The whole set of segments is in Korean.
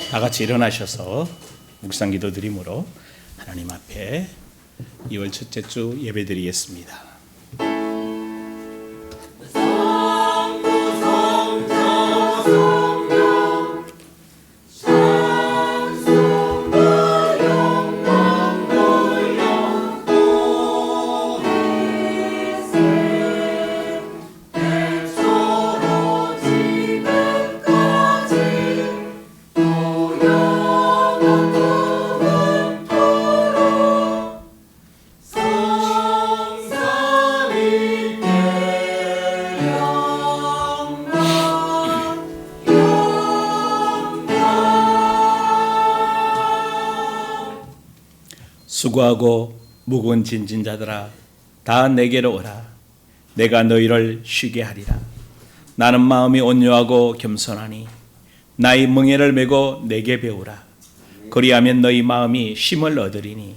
다 같이 일어나셔서 묵상 기도 드림으로 하나님 앞에 2월 첫째 주 예배 드리겠습니다. 수고하고 무거운 짐진 자들아 다 내게로 오라. 내가 너희를 쉬게 하리라. 나는 마음이 온유하고 겸손하니 나의 멍에를 메고 내게 배우라. 그리하면 너희 마음이 쉼을 얻으리니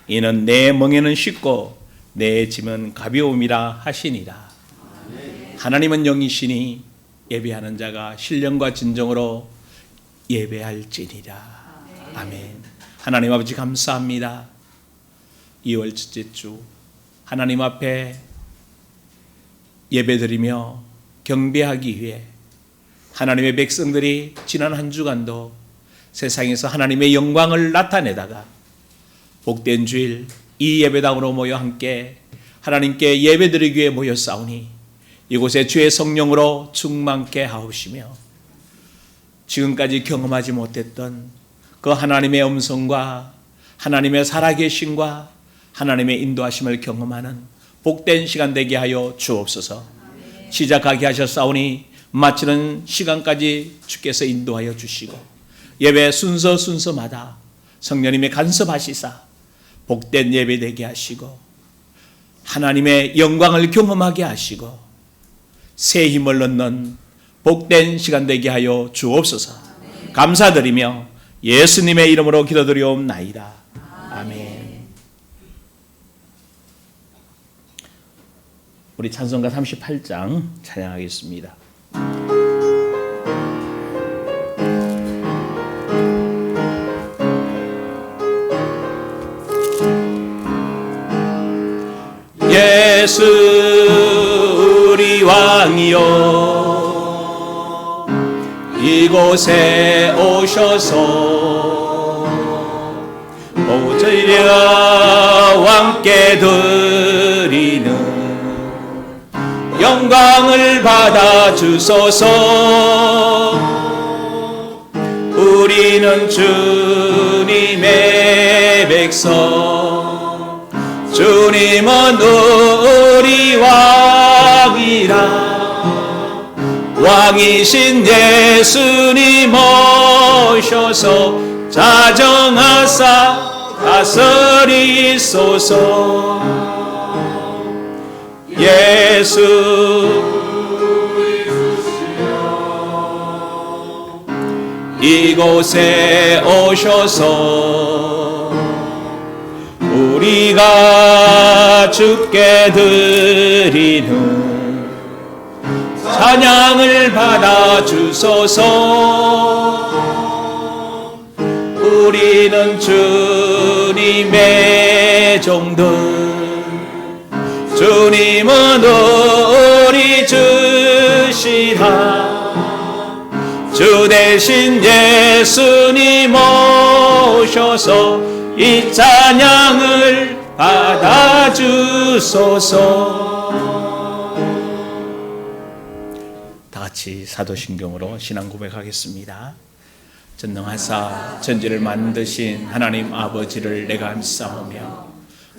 이는 내 멍에는 쉽고 내 짐은 가벼움이라 하시니라. 하나님은 영이시니 예배하는 자가 신령과 진정으로 예배할지니라. 아멘. 하나님 아버지 감사합니다. 2월 첫째 주 하나님 앞에 예배드리며 경배하기 위해 하나님의 백성들이 지난 한 주간도 세상에서 하나님의 영광을 나타내다가 복된 주일 이 예배당으로 모여 함께 하나님께 예배드리기 위해 모였사오니 이곳에 주의 성령으로 충만케 하옵시며 지금까지 경험하지 못했던 그 하나님의 음성과 하나님의 살아계심과 하나님의 인도하심을 경험하는 복된 시간 되게 하여 주옵소서. 시작하게 하셨사오니 마치는 시간까지 주께서 인도하여 주시고 예배 순서마다 성령님의 간섭하시사 복된 예배 되게 하시고 하나님의 영광을 경험하게 하시고 새 힘을 얻는 복된 시간 되게 하여 주옵소서. 감사드리며 예수님의 이름으로 기도드리옵나이다. 아멘. 우리 찬송가 38장 찬양하겠습니다. 예수 우리 왕이여 이곳에 오셔서 보좌 왕께 드리는 영광을 받아 주소서. 우리는 주님의 백성 주님은 우리 왕이라. 왕이신 예수님 오셔서 자정하사 다스리소서. 예수 이곳에 오셔서 우리가 주께 드리는 찬양을 받아 주소서. 우리는 주님의 종들 주님은 우리 주시라. 주 대신 예수님 오셔서 이 찬양을 받아주소서. 다 같이 사도신경으로 신앙 고백하겠습니다. 전능하사 천지를 만드신 하나님 아버지를 내가 믿사오며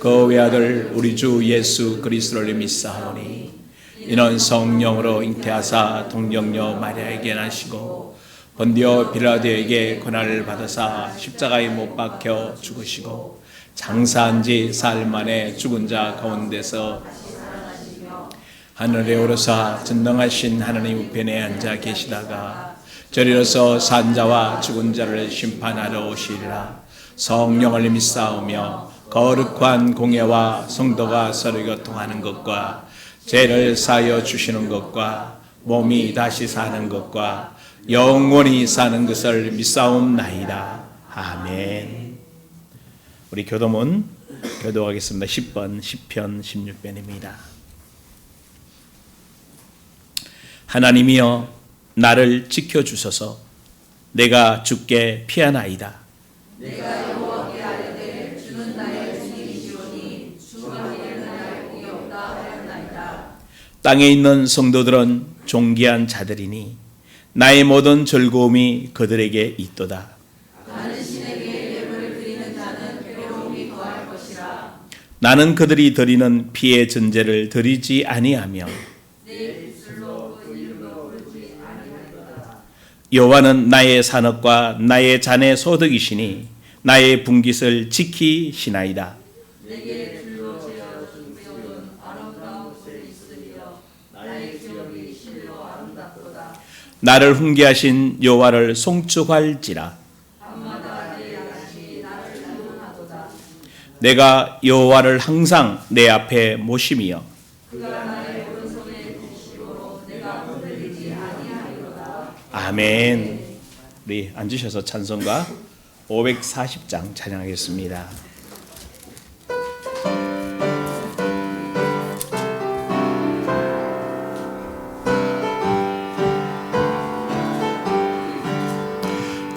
그 외아들 우리 주 예수 그리스도를 믿사오니 이는 성령으로 잉태하사 동정녀 마리아에게 나시고 본디오 빌라도에게 고난을 받으사 십자가에 못 박혀 죽으시고 장사한 지 사흘 만에 죽은 자 가운데서 하늘에 오르사 전능하신 하나님 우편에 앉아 계시다가 저리로서 산 자와 죽은 자를 심판하러 오시리라. 성령을 믿사오며 거룩한 공예와 성도가 서로 교통하는 것과 죄를 사하여 주시는 것과 몸이 다시 사는 것과 영원히 사는 것을 믿사옵나이다. 아멘. 우리 교도문 교도하겠습니다. 10번 시편 16편입니다. 하나님이여 나를 지켜주소서. 내가 주께 피하나이다. 내가 여호와께 아뢰되 주는 나의 주님이시오니 주가 이를 나의 복이 없다 하였나이다. 땅에 있는 성도들은 존귀한 자들이니 나의 모든 즐거움이 그들에게 있도다. 나는 신에게 예물을 드리는 자는 괴로움이 더할 것이라. 나는 그들이 드리는 피의 전제를 드리지 아니하며 내 입술로 그 이름을 부르지 아니하리로다. 여호와는 나의 산업과 나의 잔의 소득이시니 나의 분깃을 지키시나이다. 내게 줄로 재어 준비해둔 아름다운 곳에 있으리여. 나의 기업이 실로 아름답도다. 나를 훈계하신 여호와를 송축할지라. 밤마다 내 양식이 나를 충분하도다. 내가 여호와를 항상 내 앞에 모심이여 그가 나의 오른손에 주시므로 내가 흔들리지 아니하리로다. 아멘. 우리 앉으셔서 찬송가 540장 찬양하겠습니다.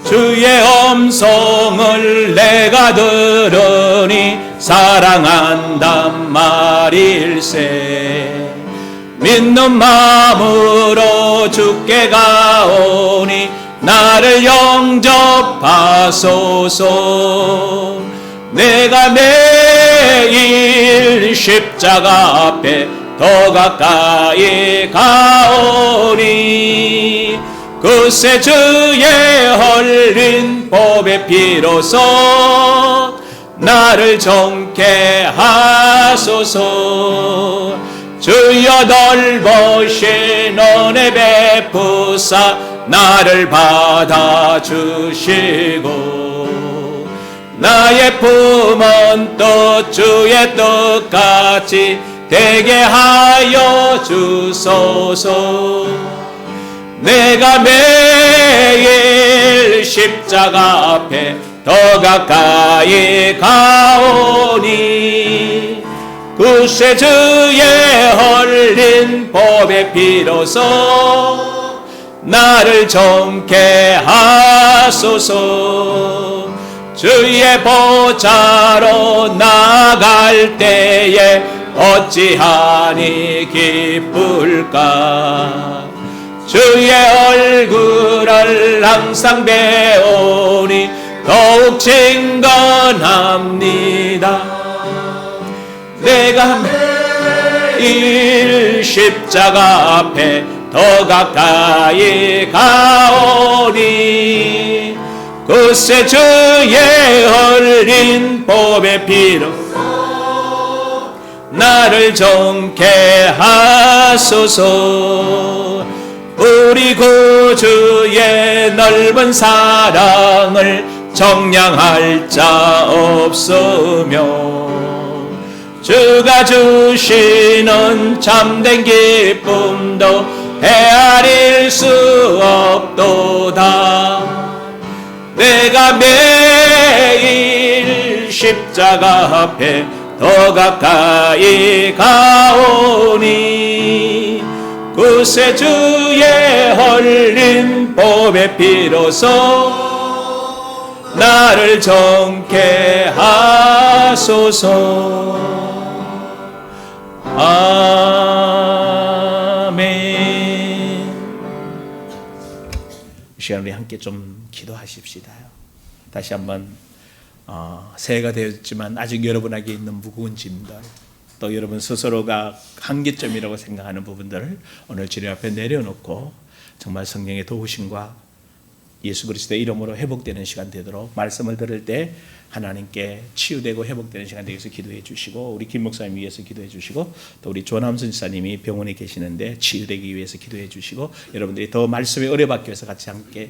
주의 음성을 내가 들으니 사랑한단 말일세. 믿는 마음으로 주께 가오니 나를 영접하소서. 내가 매일 십자가 앞에 더 가까이 가오니 그새 주의 흘린 법의 피로서 나를 정케 하소서. 주여 넓으신 은혜 베푸사 나를 받아주시고 나의 품은 또 주의 뜻같이 되게 하여 주소서. 내가 매일 십자가 앞에 더 가까이 가오니 그새 주의 흘린 법의 피로서 나를 정케 하소서. 주의 보좌로 나갈 때에 어찌하니 기쁠까. 주의 얼굴을 항상 배우니 더욱 친근합니다. 내가 매일 십자가 앞에 더 가까이 가오니 그새 주의 흘린 법의 피로 나를 정케 하소서. 우리 구주의 넓은 사랑을 정량할 자 없으며 주가 주시는 참된 기쁨도 헤아릴 수 없도다. 내가 매일 십자가 앞에 더 가까이 가오니 그새 주의 흘린 법의 피로서 나를 정케 하소서. 아멘. 이 시간 우리 함께 좀 기도하십시다요. 다시 한번 새해가 되었지만 아직 여러분에게 있는 무거운 짐들, 또 여러분 스스로가 한계점이라고 생각하는 부분들을 오늘 주님 앞에 내려놓고 정말 성령의 도우심과 예수 그리스도의 이름으로 회복되는 시간 되도록 말씀을 들을 때 하나님께 치유되고 회복되는 시간 되기 위해서 기도해 주시고, 우리 김 목사님 위해서 기도해 주시고, 또 우리 조남선 지사님이 병원에 계시는데 치유되기 위해서 기도해 주시고, 여러분들이 더 말씀에 은혜받기 위해서 같이 함께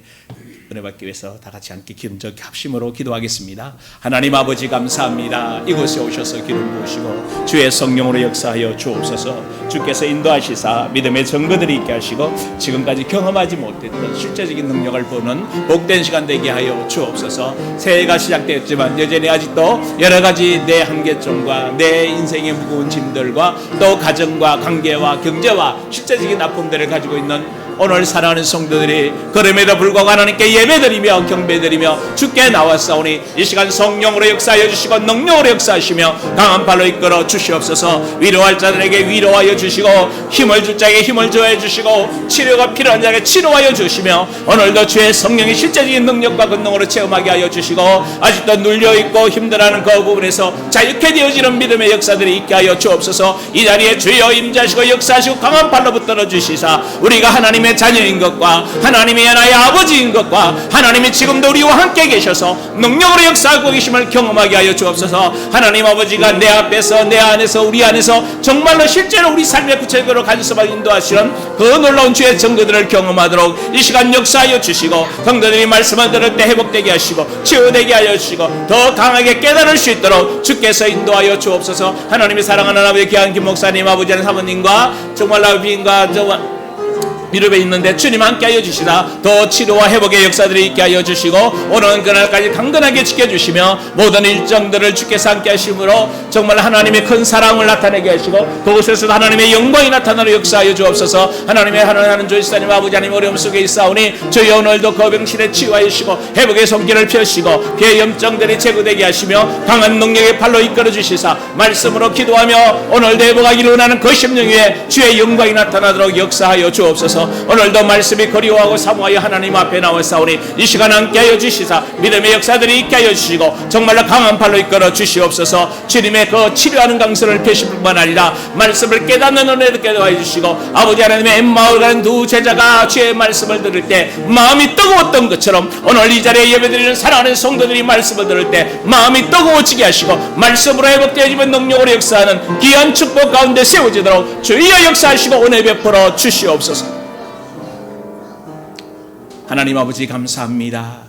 은혜받기 위해서 다 같이 함께 기도적 합심으로 기도하겠습니다. 하나님 아버지 감사합니다. 이곳에 오셔서 기름 부으시고 주의 성령으로 역사하여 주옵소서. 주께서 인도하시사 믿음의 증거들이 있게 하시고 지금까지 경험하지 못했던 실제적인 능력을 보는 복된 시간 되게 하여 주옵소서. 새해가 시작되었지만 여전히 아직도 여러 가지 내 한계점과 내 인생의 무거운 짐들과 또 가정과 관계와 경제와 실제적인 아픔들을 가지고 있는 오늘 사랑하는 성도들이 그럼에도 불구하고 하나님께 예배드리며 경배드리며 주께 나왔사오니 이 시간 성령으로 역사하여 주시고 능력으로 역사하시며 강한 발로 이끌어 주시옵소서. 위로할 자들에게 위로하여 주시고 힘을 줄 자에게 힘을 주어 주시고 치료가 필요한 자에게 치료하여 주시며 오늘도 주의 성령의 실제적인 능력과 권능으로 체험하게 하여 주시고 아직도 눌려있고 힘들어하는 그 부분에서 자유케 되어지는 믿음의 역사들이 있게 하여 주옵소서. 이 자리에 주여 임재하시고 역사하시고 강한 발로 붙들어 주시사 우리가 하나님의 자녀인 것과 하나님의 나의 아버지인 것과 하나님이 지금도 우리와 함께 계셔서 능력으로 역사하고 계심을 경험하게 하여 주옵소서. 하나님 아버지가 내 앞에서 내 안에서 우리 안에서 정말로 실제로 우리 삶의 구체적으로 가져서 인도하시는 그 놀라운 주의 증거들을 경험하도록 이 시간 역사하여 주시고 성도들이 말씀을 들을 때 회복되게 하시고 치유되게 하여 주시고 더 강하게 깨달을 수 있도록 주께서 인도하여 주옵소서. 하나님이 사랑하는 아버지 귀한 김 목사님, 아버지 하는 사모님과 정말 아버지인가 미루에 있는데 주님 함께 하여 주시다. 더 치료와 회복의 역사들이 있게 하여 주시고 오늘 그날까지 강건하게 지켜주시며 모든 일정들을 주께서 함께 하심으로 정말 하나님의 큰 사랑을 나타내게 하시고 그곳에서 하나님의 영광이 나타나는 역사하여 주옵소서. 하나님의 하나님 조이사님 아버지 하나님 어려움 속에 있사오니 주여 오늘도 그 병실에 치유하여 주시고 회복의 손길을 펴시고 피의 염증들이 제거되게 하시며 강한 능력의 팔로 이끌어 주시사 말씀으로 기도하며 오늘도 회복하기를 원하는 그 심령 위에 주의 영광이 나타나도록 역사하여 주옵소서. 오늘도 말씀이 그리워하고 사모하여 하나님 앞에 나와싸우니 이 시간 함께하여 주시사 믿음의 역사들이 있게 하여 주시고 정말로 강한 팔로 이끌어 주시옵소서. 주님의 그 치료하는 강선을 펴실 뿐만 아니라 말씀을 깨닫는 은혜도 깨닫게 주시고 아버지 하나님의 엠마오를 가는 두 제자가 주의 말씀을 들을 때 마음이 뜨거웠던 것처럼 오늘 이 자리에 예배드리는 사랑하는 성도들이 말씀을 들을 때 마음이 뜨거워지게 하시고 말씀으로 회복되어지면 능력으로 역사하는 귀한 축복 가운데 세워지도록 주여 역사하시고 은혜 베풀어 주시옵소서. 하나님 아버지 감사합니다.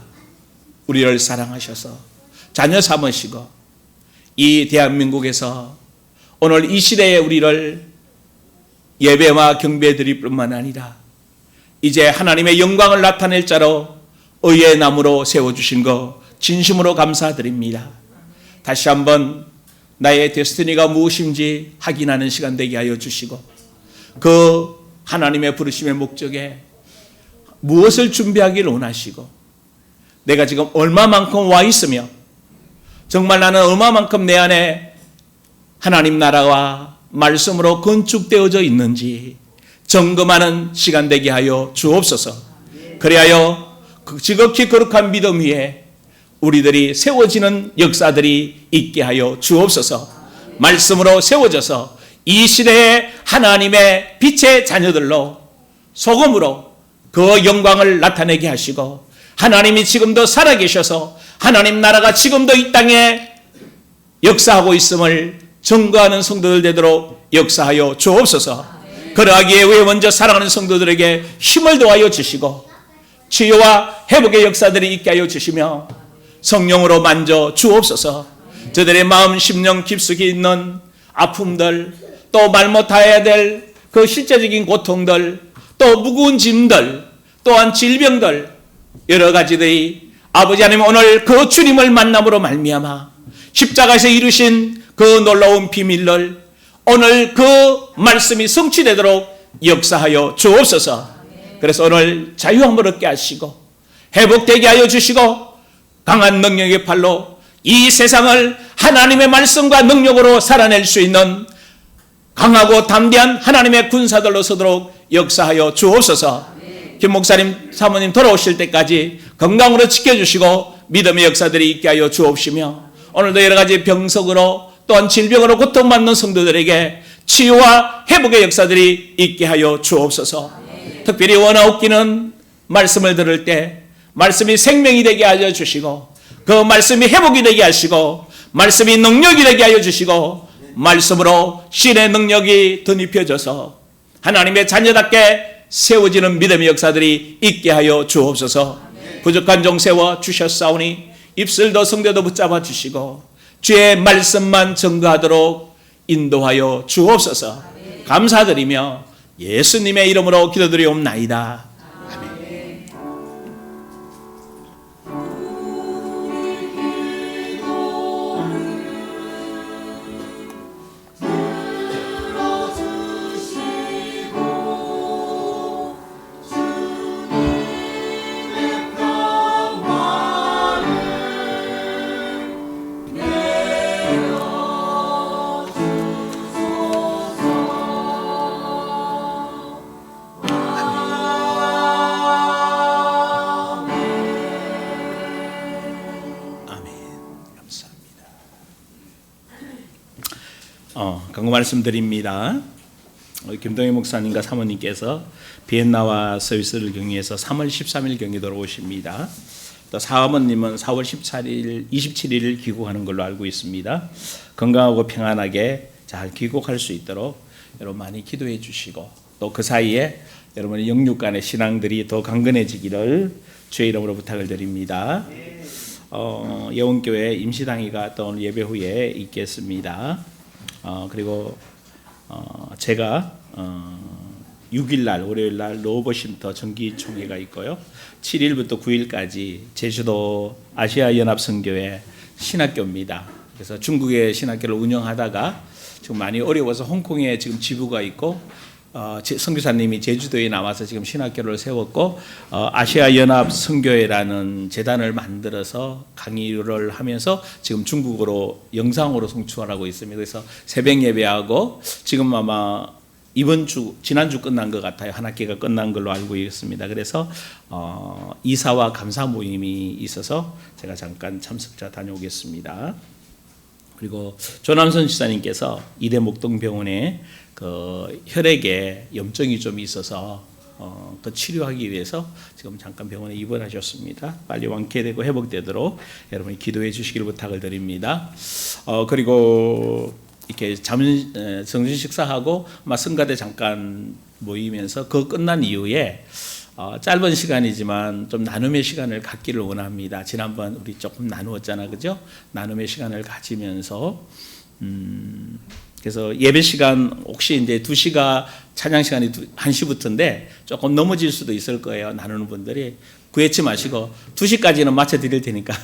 우리를 사랑하셔서 자녀 삼으시고 이 대한민국에서 오늘 이 시대에 우리를 예배와 경배 드릴 뿐만 아니라 이제 하나님의 영광을 나타낼 자로 의의 나무로 세워주신 거 진심으로 감사드립니다. 다시 한번 나의 데스티니가 무엇인지 확인하는 시간 되게 하여 주시고 그 하나님의 부르심의 목적에 무엇을 준비하기를 원하시고 내가 지금 얼마만큼 와 있으며 정말 나는 얼마만큼 내 안에 하나님 나라와 말씀으로 건축되어져 있는지 점검하는 시간 되게 하여 주옵소서. 그리하여 지극히 거룩한 믿음 위에 우리들이 세워지는 역사들이 있게 하여 주옵소서. 말씀으로 세워져서 이 시대에 하나님의 빛의 자녀들로 소금으로 그 영광을 나타내게 하시고 하나님이 지금도 살아계셔서 하나님 나라가 지금도 이 땅에 역사하고 있음을 증거하는 성도들 되도록 역사하여 주옵소서. 그러하기에 왜 먼저 사랑하는 성도들에게 힘을 더하여 주시고 치유와 회복의 역사들이 있게 하여 주시며 성령으로 만져 주옵소서. 저들의 마음 심령 깊숙이 있는 아픔들 또 말 못해야 될 그 실제적인 고통들 또 무거운 짐들 또한 질병들 여러 가지들이 아버지 하나님 오늘 그 주님을 만남으로 말미암아 십자가에서 이루신 그 놀라운 비밀을 오늘 그 말씀이 성취되도록 역사하여 주옵소서. 그래서 오늘 자유함을 얻게 하시고 회복되게 하여 주시고 강한 능력의 팔로 이 세상을 하나님의 말씀과 능력으로 살아낼 수 있는 강하고 담대한 하나님의 군사들로 서도록 역사하여 주옵소서. 김 목사님 사모님 돌아오실 때까지 건강으로 지켜주시고 믿음의 역사들이 있게 하여 주옵시며 오늘도 여러 가지 병석으로 또한 질병으로 고통받는 성도들에게 치유와 회복의 역사들이 있게 하여 주옵소서. 특별히 원하옵기는 말씀을 들을 때 말씀이 생명이 되게 하여 주시고 그 말씀이 회복이 되게 하시고 말씀이 능력이 되게 하여 주시고 말씀으로 신의 능력이 덧입혀져서 하나님의 자녀답게 세워지는 믿음의 역사들이 있게 하여 주옵소서. 부족한 종 세워 주셨사오니 입술도 성대도 붙잡아 주시고 주의 말씀만 증거하도록 인도하여 주옵소서. 감사드리며 예수님의 이름으로 기도드리옵나이다. 아멘. 강구 말씀드립니다. 김동희 목사님과 사모님께서 비엔나와 스위스를 경유해서 3월 13일 경유도로 오십니다. 또 사모님은 4월 27일 귀국하는 걸로 알고 있습니다. 건강하고 평안하게 잘 귀국할 수 있도록 여러분 많이 기도해 주시고 또 그 사이에 여러분의 영육 간의 신앙들이 더 강건해지기를 주의 이름으로 부탁을 드립니다. 예원교회 임시당회가 또 오늘 예배 후에 있겠습니다. 그리고 제가 6일날 월요일날 로버쉼터 정기총회가 있고요. 7일부터 9일까지 제주도 아시아연합선교회 신학교입니다. 그래서 중국의 신학교를 운영하다가 지금 많이 어려워서 홍콩에 지금 지부가 있고 선교사님이 제주도에 나와서 지금 신학교를 세웠고 아시아연합 선교회라는 재단을 만들어서 강의를 하면서 지금 중국어로 영상으로 송출하고 있습니다. 그래서 새벽 예배하고 지금 아마 지난주 끝난 것 같아요. 한 학기가 끝난 걸로 알고 있습니다. 그래서 이사와 감사 모임이 있어서 제가 잠깐 참석자 다녀오겠습니다. 그리고 조남선 지사님께서 이대 목동병원에 그 혈액에 염증이 좀 있어서 그 치료하기 위해서 지금 잠깐 병원에 입원하셨습니다. 빨리 완쾌되고 회복되도록 여러분이 기도해 주시기를 부탁을 드립니다. 그리고 이렇게 정신 식사하고 성가대 잠깐 모이면서 그 끝난 이후에 짧은 시간이지만 좀 나눔의 시간을 갖기를 원합니다. 지난번 우리 조금 나누었잖아, 그죠? 나눔의 시간을 가지면서 그래서 예배 시간 혹시 이제 2시가 찬양 시간이 1시부터인데 조금 넘어질 수도 있을 거예요. 나누는 분들이 구애치 마시고 2시까지는 맞춰 드릴 테니까.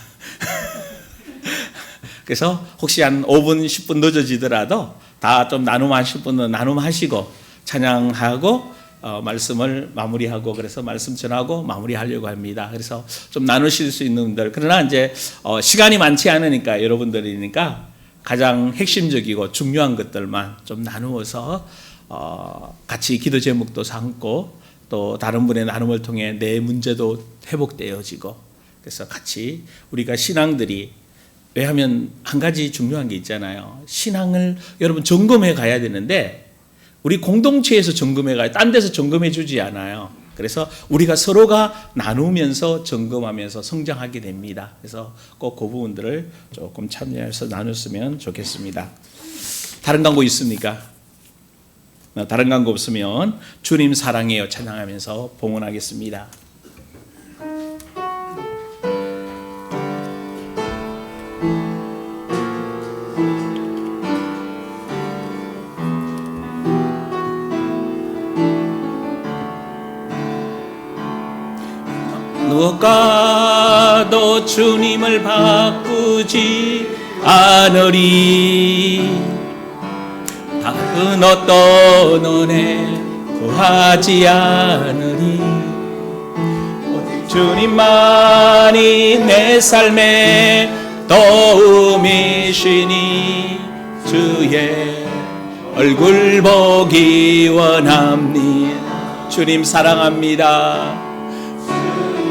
그래서 혹시 한 5분, 10분 늦어지더라도 다 좀 나눔하실 분은 나눔하시고 찬양하고 말씀을 마무리하고 그래서 말씀 전하고 마무리하려고 합니다. 그래서 좀 나누실 수 있는 분들 그러나 이제 시간이 많지 않으니까 여러분들이니까 가장 핵심적이고 중요한 것들만 좀 나누어서 같이 기도 제목도 삼고 또 다른 분의 나눔을 통해 내 문제도 회복되어지고 그래서 같이 우리가 신앙들이 왜냐하면 한 가지 중요한 게 있잖아요. 신앙을 여러분 점검해 가야 되는데 우리 공동체에서 점검해 가야 딴 데서 점검해 주지 않아요. 그래서 우리가 서로가 나누면서 점검하면서 성장하게 됩니다. 그래서 꼭 그 부분들을 조금 참여해서 나눴으면 좋겠습니다. 다른 광고 있습니까? 다른 광고 없으면 주님 사랑해요 찬양하면서 봉헌하겠습니다. 누가도 주님을 바꾸지 않으리 다른 어떤 은혜 구하지 않으리 오직 주님만이 내 삶의 도움이시니 주의 얼굴 보기 원합니다. 주님 사랑합니다.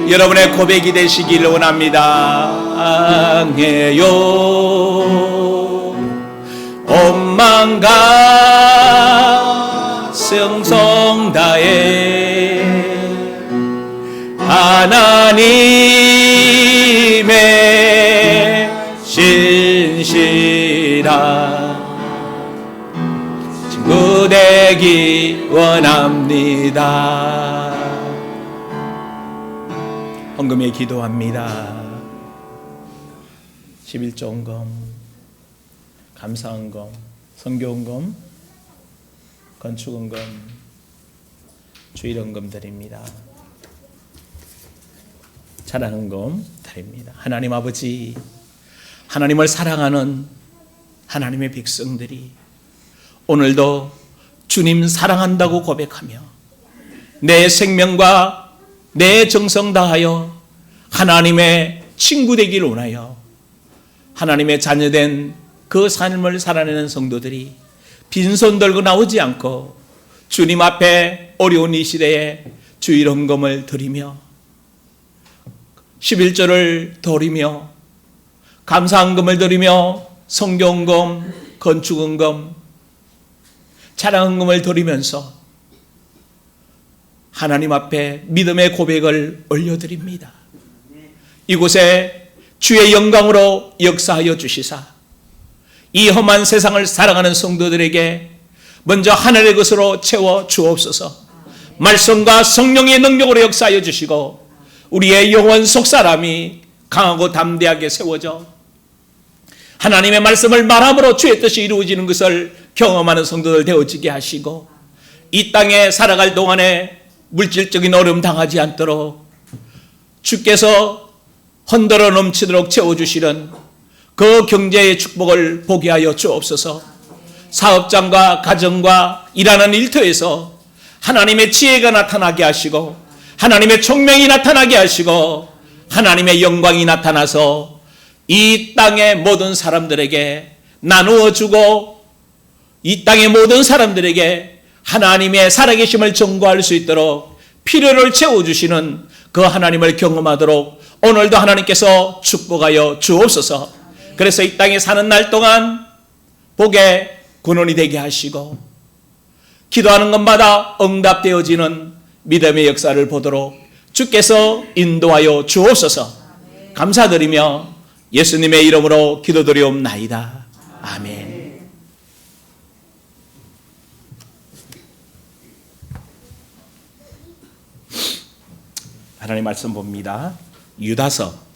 여러분의 고백이 되시길 원합니다. 사랑해요 온 마음 가슴 성다해 하나님의 신실한 친구 되기 원합니다. 헌금에 기도합니다. 11조 헌금, 감사 헌금, 선교 헌금, 건축 헌금, 주일 헌금 드립니다. 찬양 헌금 드립니다. 하나님 아버지, 하나님을 사랑하는 하나님의 백성들이 오늘도 주님 사랑한다고 고백하며 내 생명과 내 정성 다하여 하나님의 친구 되기를 원하여 하나님의 자녀된 그 삶을 살아내는 성도들이 빈손 들고 나오지 않고 주님 앞에 어려운 이 시대에 주일 헌금을 드리며 11조를 드리며 감사 헌금을 드리며 성교 헌금, 건축 헌금, 찬양 헌금을 드리면서 하나님 앞에 믿음의 고백을 올려드립니다. 이곳에 주의 영광으로 역사하여 주시사 이 험한 세상을 살아가는 성도들에게 먼저 하늘의 것으로 채워 주옵소서. 말씀과 성령의 능력으로 역사하여 주시고 우리의 영혼 속사람이 강하고 담대하게 세워져 하나님의 말씀을 말함으로 주의 뜻이 이루어지는 것을 경험하는 성도들 되어지게 하시고 이 땅에 살아갈 동안에 물질적인 어려움 당하지 않도록 주께서 흔들어 넘치도록 채워주시는 그 경제의 축복을 보게 하여 주옵소서. 사업장과 가정과 일하는 일터에서 하나님의 지혜가 나타나게 하시고 하나님의 총명이 나타나게 하시고 하나님의 영광이 나타나서 이 땅의 모든 사람들에게 나누어 주고 이 땅의 모든 사람들에게 하나님의 살아계심을 증거할 수 있도록 필요를 채워주시는 그 하나님을 경험하도록 오늘도 하나님께서 축복하여 주옵소서. 그래서 이 땅에 사는 날 동안 복의 근원이 되게 하시고 기도하는 것마다 응답되어지는 믿음의 역사를 보도록 주께서 인도하여 주옵소서. 감사드리며 예수님의 이름으로 기도드리옵나이다. 아멘. 하나님 말씀 봅니다. 유다서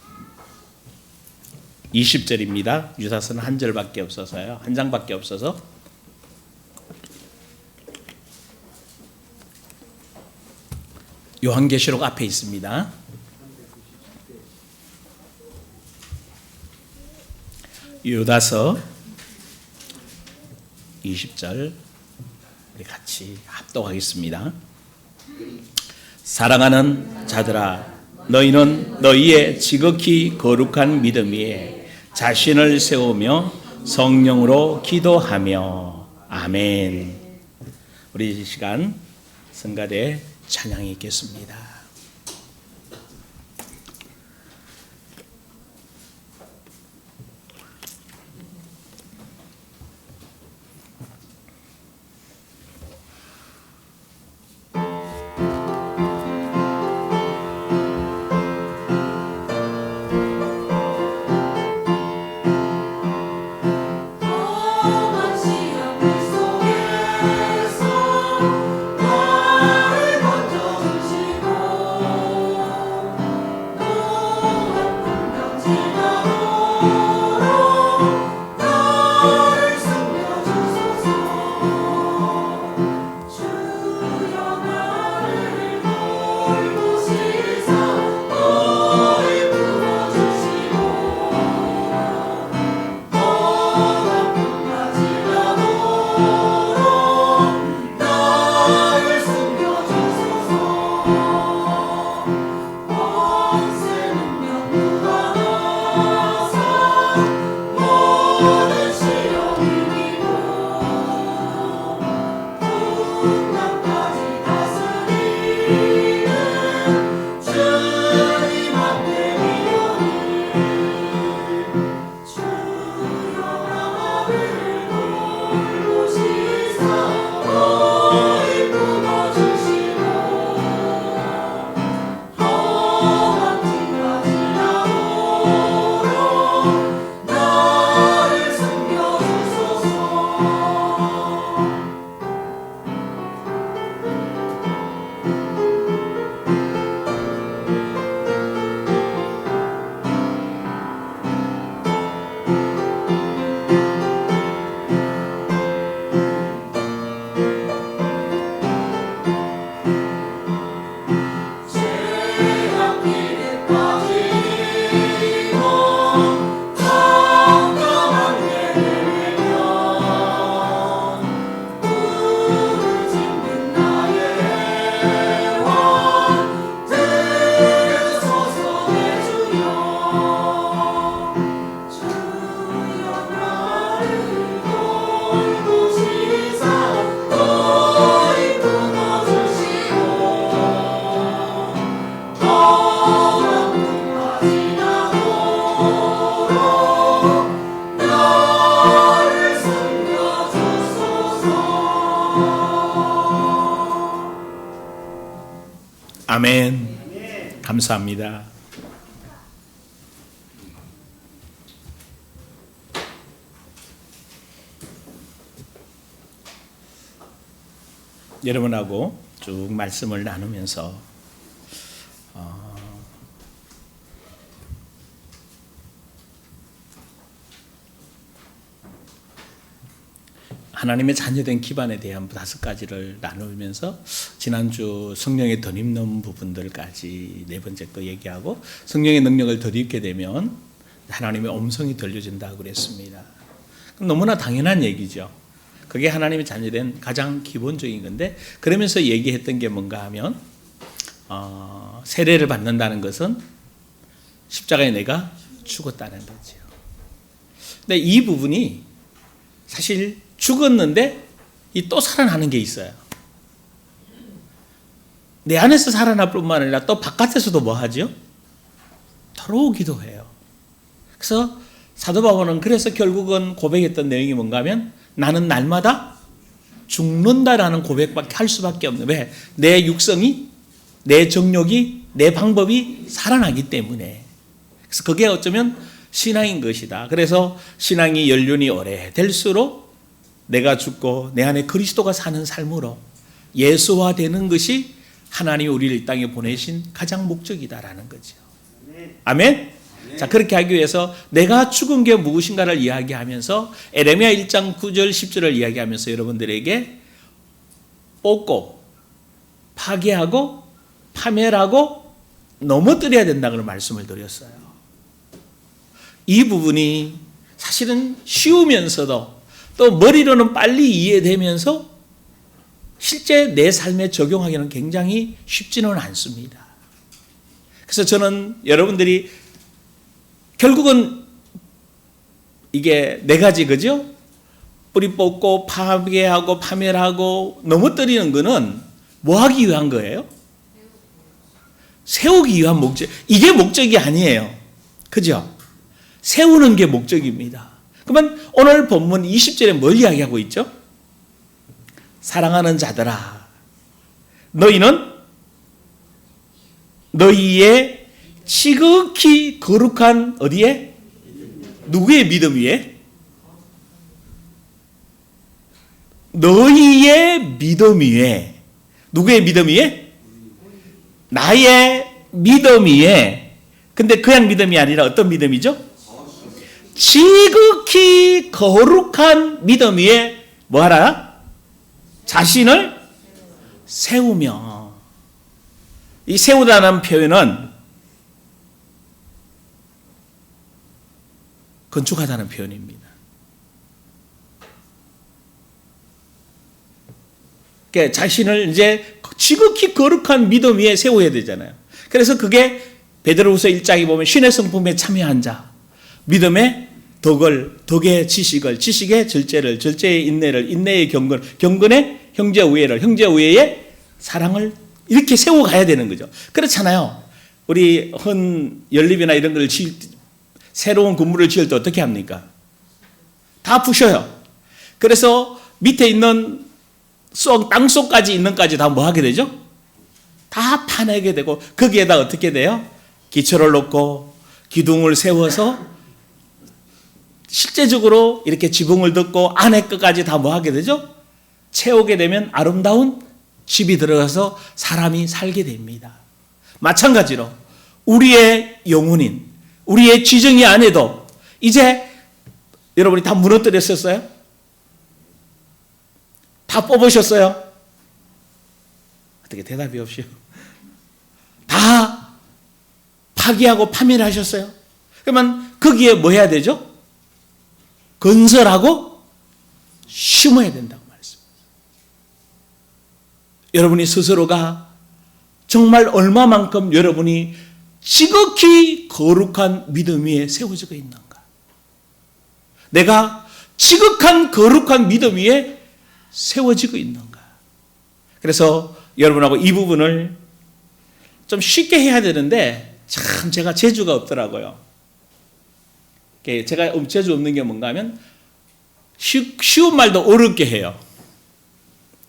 20절입니다. 유다서는 한 절밖에 없어서요. 한 장밖에 없어서 요한계시록 앞에 있습니다. 유다서 20절 우리 같이 합독하겠습니다. 사랑하는 자들아, 너희는 너희의 지극히 거룩한 믿음 위에 자신을 세우며 성령으로 기도하며. 아멘. 우리 이 시간 성가대 찬양이 있겠습니다. 나를 건져주시고 아멘. 감사합니다. 여러분하고 쭉 말씀을 나누면서 하나님의 자녀된 기반에 대한 5가지를 나누면서 지난주 성령의 덧입는 부분들까지 4번째 거 얘기하고 성령의 능력을 덧입게 되면 하나님의 음성이 들려진다고 그랬습니다. 너무나 당연한 얘기죠. 그게 하나님의 자녀된 가장 기본적인 건데, 그러면서 얘기했던 게 뭔가 하면 세례를 받는다는 것은 십자가에 내가 죽었다는 거죠. 근데 이 부분이 사실 죽었는데 또 살아나는 게 있어요. 내 안에서 살아날 뿐만 아니라 또 바깥에서도 뭐 하죠? 들어오기도 해요. 그래서 사도 바울은 그래서 결국은 고백했던 내용이 뭔가 하면 나는 날마다 죽는다라는 고백밖에 할 수밖에 없는. 왜? 내 육성이, 내 정욕이, 내 방법이 살아나기 때문에. 그래서 그게 어쩌면 신앙인 것이다. 그래서 신앙이 연륜이 오래될수록 내가 죽고 내 안에 그리스도가 사는 삶으로 예수화되는 것이 하나님이 우리를 이 땅에 보내신 가장 목적이다라는 거죠. 아멘? 자, 그렇게 하기 위해서 내가 죽은 게 무엇인가를 이야기하면서 에레미야 1장 9절 10절을 이야기하면서 여러분들에게 뽑고 파괴하고 파멸하고 넘어뜨려야 된다는 말씀을 드렸어요. 이 부분이 사실은 쉬우면서도 또 머리로는 빨리 이해되면서 실제 내 삶에 적용하기는 굉장히 쉽지는 않습니다. 그래서 저는 여러분들이 결국은 이게 4가지, 그죠? 뿌리 뽑고 파괴하고 파멸하고 넘어뜨리는 거는 뭐 하기 위한 거예요? 세우기 위한 목적. 이게 목적이 아니에요. 그죠? 세우는 게 목적입니다. 그러면 오늘 본문 20절에 뭘 이야기하고 있죠? 사랑하는 자들아, 너희는 너희의 지극히 거룩한 어디에? 누구의 믿음 위에? 너희의 믿음 위에. 누구의 믿음 위에? 나의 믿음 위에. 근데 그냥 믿음이 아니라 어떤 믿음이죠? 지극히 거룩한 믿음 위에 뭐 하라? 자신을 세우며. 이 세우다는 표현은 건축하다는 표현입니다. 그러니까 자신을 이제 지극히 거룩한 믿음 위에 세워야 되잖아요. 그래서 그게 베드로후서 1장에 보면 신의 성품에 참여한 자, 믿음의 덕의 지식을, 지식의 절제를, 절제의 인내를, 인내의 경건, 경건의 형제 우애를, 형제 우애의 사랑을 이렇게 세워가야 되는 거죠. 그렇잖아요. 우리 연립이나 이런 걸 새로운 건물을 지을 때 어떻게 합니까? 다 부셔요. 그래서 밑에 있는 땅속까지 있는 까지 다 뭐 하게 되죠? 다 파내게 되고 거기에다 어떻게 돼요? 기초를 놓고 기둥을 세워서 실제적으로 이렇게 지붕을 덮고 안에 끝까지 다 뭐 하게 되죠? 채우게 되면 아름다운 집이 들어가서 사람이 살게 됩니다. 마찬가지로 우리의 영혼인 우리의 지정이 안에도 이제 여러분이 다 무너뜨렸었어요? 다 뽑으셨어요? 어떻게 대답이 없이요? 다 파괴하고 파멸하셨어요? 그러면 거기에 뭐 해야 되죠? 건설하고 심어야 된다고 말했습니다. 여러분이 스스로가 정말 얼마만큼 여러분이 지극히 거룩한 믿음 위에 세워지고 있는가? 내가 지극한 거룩한 믿음 위에 세워지고 있는가? 그래서 여러분하고 이 부분을 좀 쉽게 해야 되는데 참 제가 재주가 없더라고요. 제가 재주 없는 게 뭔가 하면 쉬운 말도 어렵게 해요.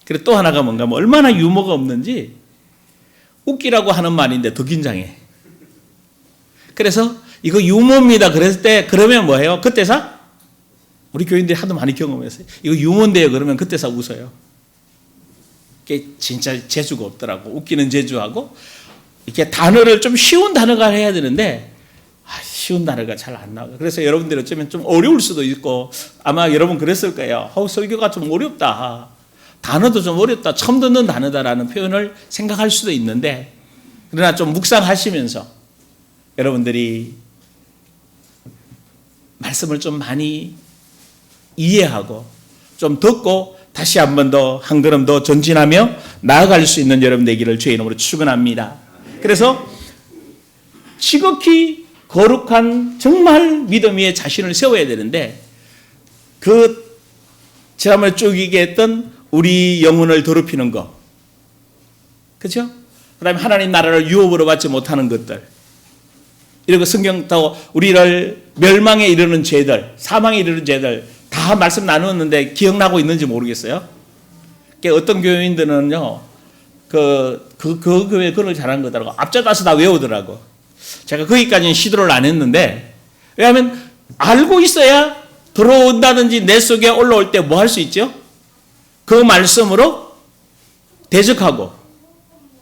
그리고 또 하나가 뭔가 하면 얼마나 유머가 없는지 웃기라고 하는 말인데 더 긴장해. 그래서 이거 유머입니다. 그랬을 때 그러면 뭐해요? 그때사? 우리 교인들이 하도 많이 경험했어요. 이거 유머인데요. 그러면 그때사 웃어요. 이게 진짜 재주가 없더라고. 웃기는 재주하고 이렇게 단어를 좀 쉬운 단어가 해야 되는데 쉬운 단어가 잘 안 나와요. 그래서 여러분들이 어쩌면 좀 어려울 수도 있고 아마 여러분 그랬을 거예요. 설교가 좀 어렵다. 단어도 좀 어렵다. 처음 듣는 단어다라는 표현을 생각할 수도 있는데 그러나 좀 묵상하시면서 여러분들이 말씀을 좀 많이 이해하고 좀 듣고 다시 한 번 더 한 걸음 더 전진하며 나아갈 수 있는 여러분 되기를 주의 이름으로 축원합니다. 그래서 지극히 거룩한 정말 믿음 위에 자신을 세워야 되는데 그 지난번에 쭉 얘기했던 우리 영혼을 더럽히는 거, 그렇죠? 그다음에 하나님 나라를 유업으로 받지 못하는 것들, 이런 성경 또 우리를 멸망에 이르는 죄들, 사망에 이르는 죄들 다 말씀 나누었는데 기억나고 있는지 모르겠어요. 어떤 교인들은요, 그 교회 그걸 잘한 거더라고. 앞자가서 다 외우더라고. 제가 거기까지는 시도를 안 했는데, 왜냐하면 알고 있어야 들어온다든지 내 속에 올라올 때 뭐 할 수 있죠? 그 말씀으로 대적하고,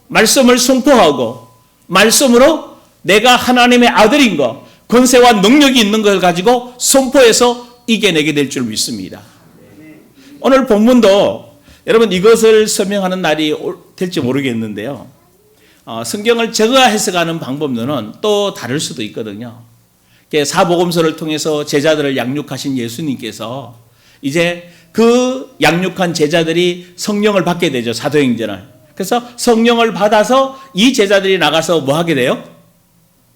말씀을 선포하고, 말씀으로 내가 하나님의 아들인 거, 권세와 능력이 있는 걸 가지고 선포해서 이겨내게 될 줄 믿습니다. 오늘 본문도 여러분 이것을 설명하는 날이 될지 모르겠는데요. 성경을 제가 해석하는 방법론은 또 다를 수도 있거든요. 사복음서를 통해서 제자들을 양육하신 예수님께서 이제 그 양육한 제자들이 성령을 받게 되죠. 사도행전을. 그래서 성령을 받아서 이 제자들이 나가서 뭐 하게 돼요?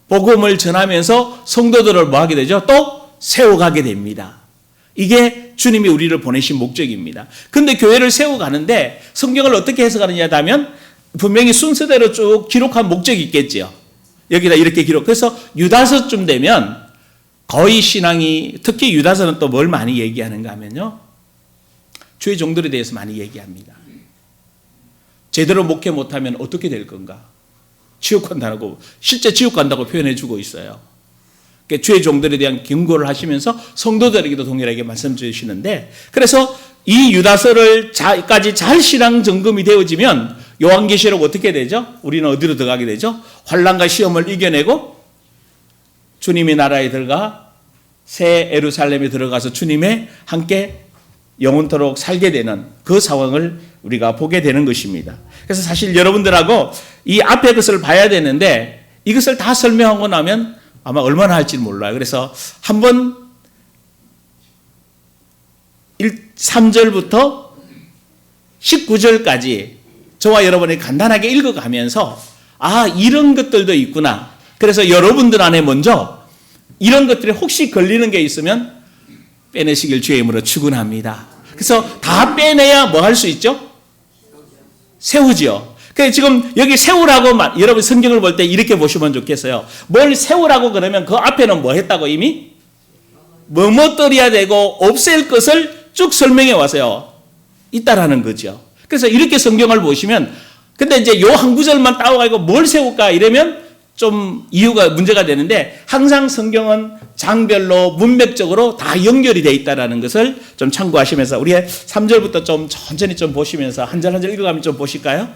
복음을 전하면서 성도들을 뭐 하게 되죠? 또 세워가게 됩니다. 이게 주님이 우리를 보내신 목적입니다. 근데 교회를 세워가는데 성경을 어떻게 해석하느냐 하면 분명히 순서대로 쭉 기록한 목적이 있겠지요. 여기다 이렇게 기록. 그래서 유다서쯤 되면 거의 신앙이, 특히 유다서는 또 뭘 많이 얘기하는가 하면요, 주의 종들에 대해서 많이 얘기합니다. 제대로 목회 못하면 어떻게 될 건가? 지옥 간다고, 실제 지옥 간다고 표현해 주고 있어요. 주의 종들에 대한 경고를 하시면서 성도들에게도 동일하게 말씀 주시는데, 그래서 이 유다서를까지 잘 신앙 점검이 되어지면 요한계시록 어떻게 되죠? 우리는 어디로 들어가게 되죠? 환난과 시험을 이겨내고 주님의 나라에 들어가 새 예루살렘에 들어가서 주님의 함께 영원토록 살게 되는 그 상황을 우리가 보게 되는 것입니다. 그래서 사실 여러분들하고 이 앞에 것을 봐야 되는데 이것을 다 설명하고 나면 아마 얼마나 할지 몰라요. 그래서 한번 3절부터 19절까지 저와 여러분이 간단하게 읽어가면서 이런 것들도 있구나. 그래서 여러분들 안에 먼저 이런 것들이 혹시 걸리는 게 있으면 빼내시길 주의 이름으로 축원합니다. 그래서 다 빼내야 뭐 할 수 있죠? 세우죠. 그래서 지금 여기 세우라고 여러분 성경을 볼 때 이렇게 보시면 좋겠어요. 뭘 세우라고 그러면 그 앞에는 뭐 했다고 이미? 뭐뭐들이야 되고 없앨 것을 쭉 설명해 왔어요. 있다라는 거죠. 그래서 이렇게 성경을 보시면, 근데 이제 요 한 구절만 따와가지고 뭘 세울까 이러면 좀 이유가 문제가 되는데, 항상 성경은 장별로 문맥적으로 다 연결이 되어 있다는 것을 좀 참고하시면서 우리 3절부터 좀 천천히 좀 보시면서 한 절 한 절 읽어가면 좀 보실까요?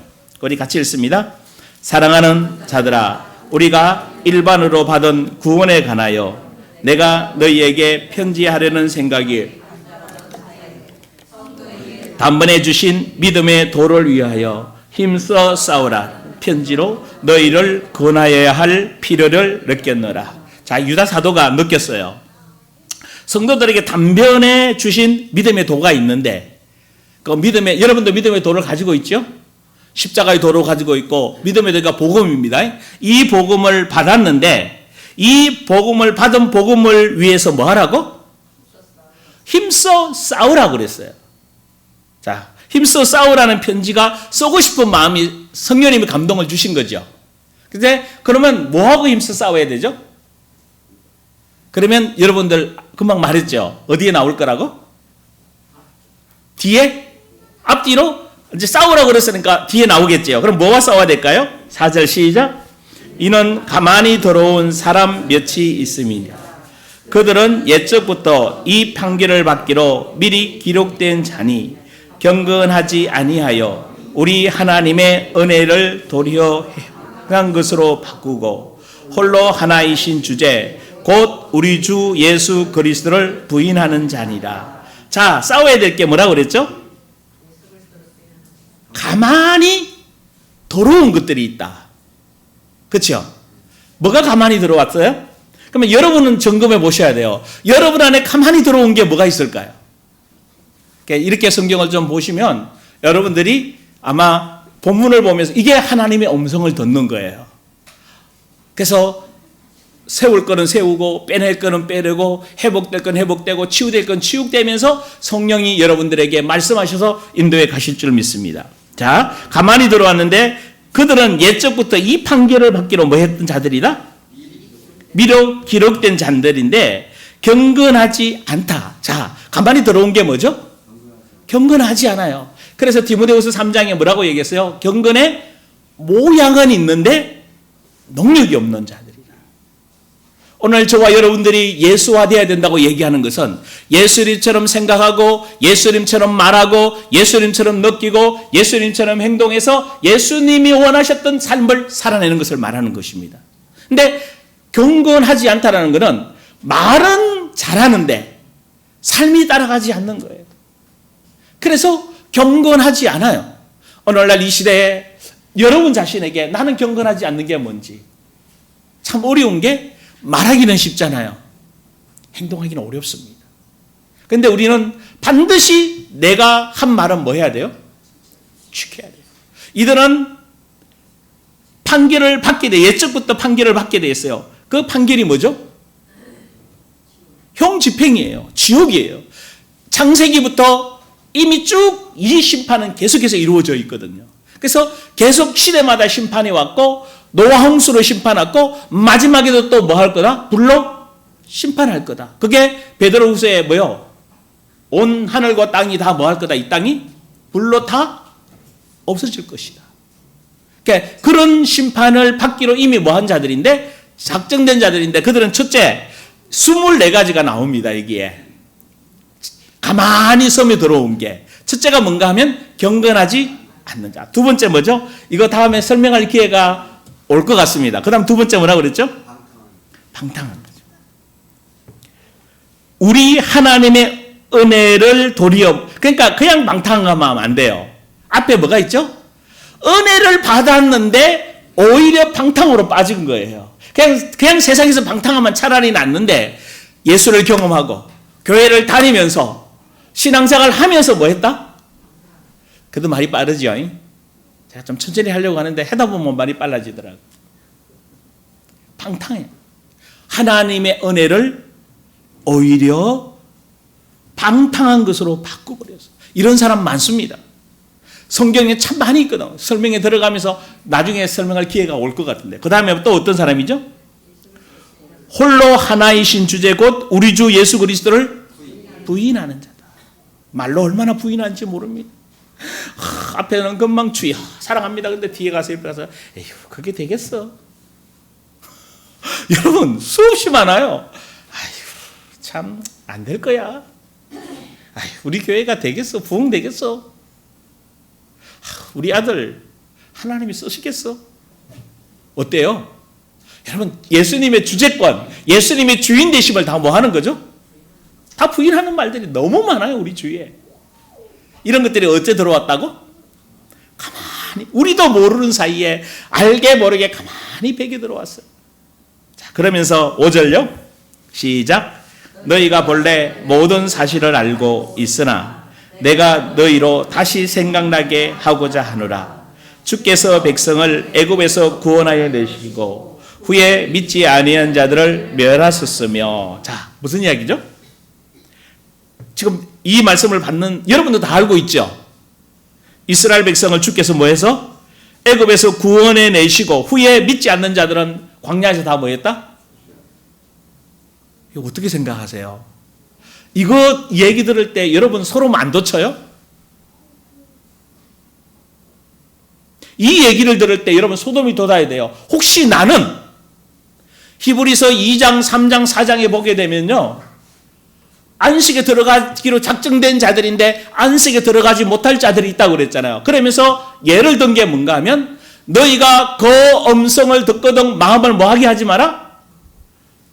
우리 같이 읽습니다. 사랑하는 자들아, 우리가 일반으로 받은 구원에 관하여 내가 너희에게 편지하려는 생각이 단번에 주신 믿음의 도를 위하여 힘써 싸우라. 편지로 너희를 권하여야 할 필요를 느꼈노라. 자, 유다 사도가 느꼈어요. 성도들에게 단번에 주신 믿음의 도가 있는데, 그 여러분도 믿음의 도를 가지고 있죠? 십자가의 도를 가지고 있고, 믿음의 도가 복음입니다. 이 복음을 받았는데, 이 복음을 받은 복음을 위해서 뭐 하라고? 힘써 싸우라고 그랬어요. 자, 힘써 싸우라는 편지가 쏘고 싶은 마음이 성령님이 감동을 주신 거죠. 근데 그러면 뭐하고 힘써 싸워야 되죠? 그러면 여러분들 금방 말했죠. 어디에 나올 거라고? 뒤에? 앞뒤로? 이제 싸우라고 그랬으니까 뒤에 나오겠지요. 그럼 뭐와 싸워야 될까요? 4절 시작. 이는 가만히 들어온 사람 몇이 있음이냐. 그들은 옛적부터 이 판결을 받기로 미리 기록된 자니 경건하지 아니하여 우리 하나님의 은혜를 도리어 행한 것으로 바꾸고 홀로 하나이신 주제 곧 우리 주 예수 그리스도를 부인하는 자니라. 자, 싸워야 될 게 뭐라고 그랬죠? 가만히 들어온 것들이 있다. 그렇죠? 뭐가 가만히 들어왔어요? 그러면 여러분은 점검해 보셔야 돼요. 여러분 안에 가만히 들어온 게 뭐가 있을까요? 이렇게 성경을 좀 보시면 여러분들이 아마 본문을 보면서 이게 하나님의 음성을 듣는 거예요. 그래서 세울 거는 세우고 빼낼 거는 빼내고 회복될 건 회복되고 치유될 건 치유되면서 성령이 여러분들에게 말씀하셔서 인도에 가실 줄 믿습니다. 자, 가만히 들어왔는데 그들은 옛적부터 이 판결을 받기로 뭐 했던 자들이다? 미리 기록된 자들인데 경건하지 않다. 자, 가만히 들어온 게 뭐죠? 경건하지 않아요. 그래서 디모데후서 3장에 뭐라고 얘기했어요? 경건의 모양은 있는데 능력이 없는 자들이다. 오늘 저와 여러분들이 예수화되어야 된다고 얘기하는 것은 예수님처럼 생각하고 예수님처럼 말하고 예수님처럼 느끼고 예수님처럼 행동해서 예수님이 원하셨던 삶을 살아내는 것을 말하는 것입니다. 근데 경건하지 않다라는 것은 말은 잘하는데 삶이 따라가지 않는 거예요. 그래서 경건하지 않아요. 오늘날 이 시대에 여러분 자신에게 나는 경건하지 않는 게 뭔지 참 어려운 게 말하기는 쉽잖아요. 행동하기는 어렵습니다. 그런데 우리는 반드시 내가 한 말은 뭐 해야 돼요? 지켜야 돼요. 이들은 판결을 받게 돼, 옛적부터 판결을 받게 돼 있어요. 그 판결이 뭐죠? 형집행이에요. 지옥이에요. 창세기부터 이미 쭉 이 심판은 계속해서 이루어져 있거든요. 그래서 계속 시대마다 심판이 왔고 노아 홍수로 심판했고 마지막에도 또 뭐 할 거다? 불로 심판할 거다. 그게 베드로후서에 뭐요? 온 하늘과 땅이 다 뭐 할 거다? 이 땅이 불로 다 없어질 것이다. 그러니까 그런 심판을 받기로 이미 뭐 한 자들인데 작정된 자들인데 그들은 첫째 24가지가 나옵니다. 여기에 가만히 섬에 들어온 게 첫째가 뭔가 하면 경건하지 않는 자. 두 번째 뭐죠? 이거 다음에 설명할 기회가 올 것 같습니다. 그 다음 두 번째 뭐라고 그랬죠? 방탕한 거죠. 우리 하나님의 은혜를 도리어, 그러니까 그냥 방탕하면 안 돼요. 앞에 뭐가 있죠? 은혜를 받았는데 오히려 방탕으로 빠진 거예요. 그냥 세상에서 방탕하면 차라리 낫는데 예수를 경험하고 교회를 다니면서 신앙생활을 하면서 뭐 했다? 그래도 말이 빠르죠. 제가 좀 천천히 하려고 하는데 하다 보면 말이 빨라지더라고요. 방탕해요. 하나님의 은혜를 오히려 방탕한 것으로 바꿔버렸어요. 이런 사람 많습니다. 성경에 참 많이 있거든. 설명에 들어가면서 나중에 설명할 기회가 올 것 같은데. 그 다음에 또 어떤 사람이죠? 홀로 하나이신 주제 곧 우리 주 예수 그리스도를 부인하는 자다. 말로 얼마나 부인하는지 모릅니다. 앞에는 금방 주여 사랑합니다. 근데 뒤에 가서 옆에 가서 에휴 그게 되겠어. 여러분 수없이 많아요. 아휴 참 안 될 거야. 아휴 우리 교회가 되겠어? 부흥되겠어? 우리 아들 하나님이 쓰시겠어? 어때요? 여러분 예수님의 주재권, 예수님의 주인 되심을 다 뭐 하는 거죠? 다 부인하는 말들이 너무 많아요. 우리 주위에. 이런 것들이 어째 들어왔다고? 가만히 우리도 모르는 사이에 알게 모르게 가만히 배게 들어왔어요. 자, 그러면서 5절요. 시작. 너희가 본래 모든 사실을 알고 있으나 내가 너희로 다시 생각나게 하고자 하노라. 주께서 백성을 애굽에서 구원하여 내시고 후에 믿지 아니한 자들을 멸하셨으며. 자, 무슨 이야기죠? 지금 이 말씀을 받는 여러분도 다 알고 있죠? 이스라엘 백성을 주께서 뭐해서? 애굽에서 구원해 내시고 후에 믿지 않는 자들은 광야에서 다 뭐했다? 이거 어떻게 생각하세요? 이거 얘기 들을 때 여러분 소름 안 돋쳐요? 이 얘기를 들을 때 여러분 소돔이 돋아야 돼요. 혹시 나는 히브리서 2장, 3장, 4장에 보게 되면요, 안식에 들어가기로 작정된 자들인데 안식에 들어가지 못할 자들이 있다고 그랬잖아요. 그러면서 예를 든 게 뭔가 하면, 너희가 그 음성을 듣거든 마음을 뭐하게 하지 마라?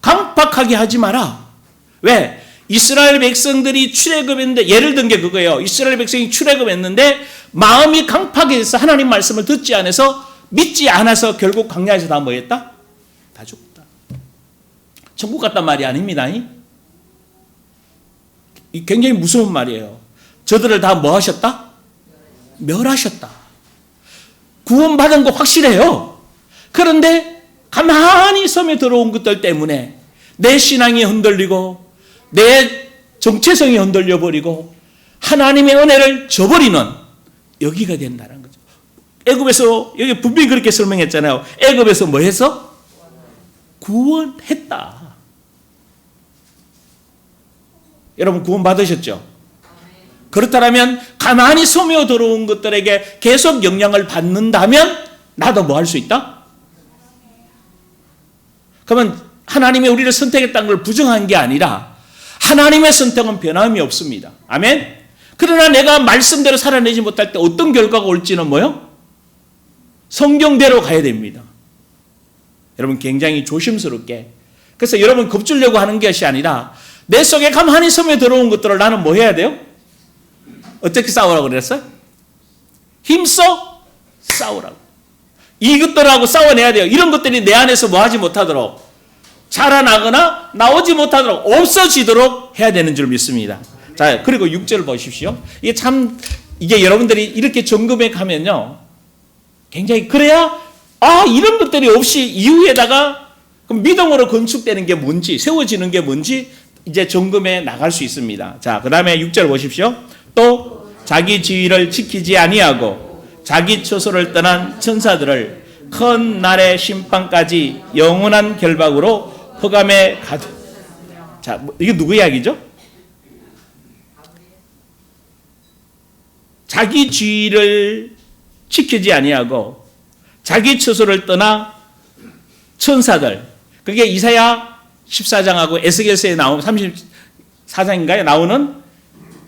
강팍하게 하지 마라. 왜? 이스라엘 백성들이 출애굽했는데, 예를 든 게 그거예요. 이스라엘 백성이 출애굽했는데 마음이 강팍해서 하나님 말씀을 듣지 않아서, 믿지 않아서 결국 광야에서 다 뭐했다? 다 죽었다. 천국 갔단 말이 아닙니다. 굉장히 무서운 말이에요. 저들을 다 뭐 하셨다? 멸하셨다. 구원받은 거 확실해요. 그런데 가만히 섬에 들어온 것들 때문에 내 신앙이 흔들리고 내 정체성이 흔들려버리고 하나님의 은혜를 저버리는, 여기가 된다는 거죠. 애굽에서, 여기 분명히 그렇게 설명했잖아요. 애굽에서 뭐 해서? 구원했다. 여러분 구원 받으셨죠? 그렇다면 가만히 스며 들어온 것들에게 계속 영향을 받는다면 나도 뭐 할 수 있다? 그러면 하나님이 우리를 선택했다는 걸 부정한 게 아니라 하나님의 선택은 변함이 없습니다. 아멘? 그러나 내가 말씀대로 살아내지 못할 때 어떤 결과가 올지는 뭐요? 성경대로 가야 됩니다. 여러분 굉장히 조심스럽게. 그래서 여러분 겁주려고 하는 것이 아니라 내 속에 가만히 스며 들어온 것들을 나는 뭐 해야 돼요? 어떻게 싸우라고 그랬어요? 힘써 싸우라고. 이것들하고 싸워내야 돼요. 이런 것들이 내 안에서 뭐 하지 못하도록, 자라나거나 나오지 못하도록, 없어지도록 해야 되는 줄 믿습니다. 자, 그리고 6절 보십시오. 이게 여러분들이 이렇게 점검해 가면요, 굉장히, 그래야 이런 것들이 없이 이후에다가 그럼 믿음으로 건축되는 게 뭔지, 세워지는 게 뭔지 이제 점검해 나갈 수 있습니다. 자, 그 다음에 6절 보십시오. 또 자기 지위를 지키지 아니하고 자기 처소를 떠난 천사들을 큰 날의 심판까지 영원한 결박으로 흑암에 가두. 자, 이게 누구 이야기죠? 자기 지위를 지키지 아니하고 자기 처소를 떠나 천사들. 그게 이사야 14장하고 에스겔서에 나오는 34장인가요? 나오는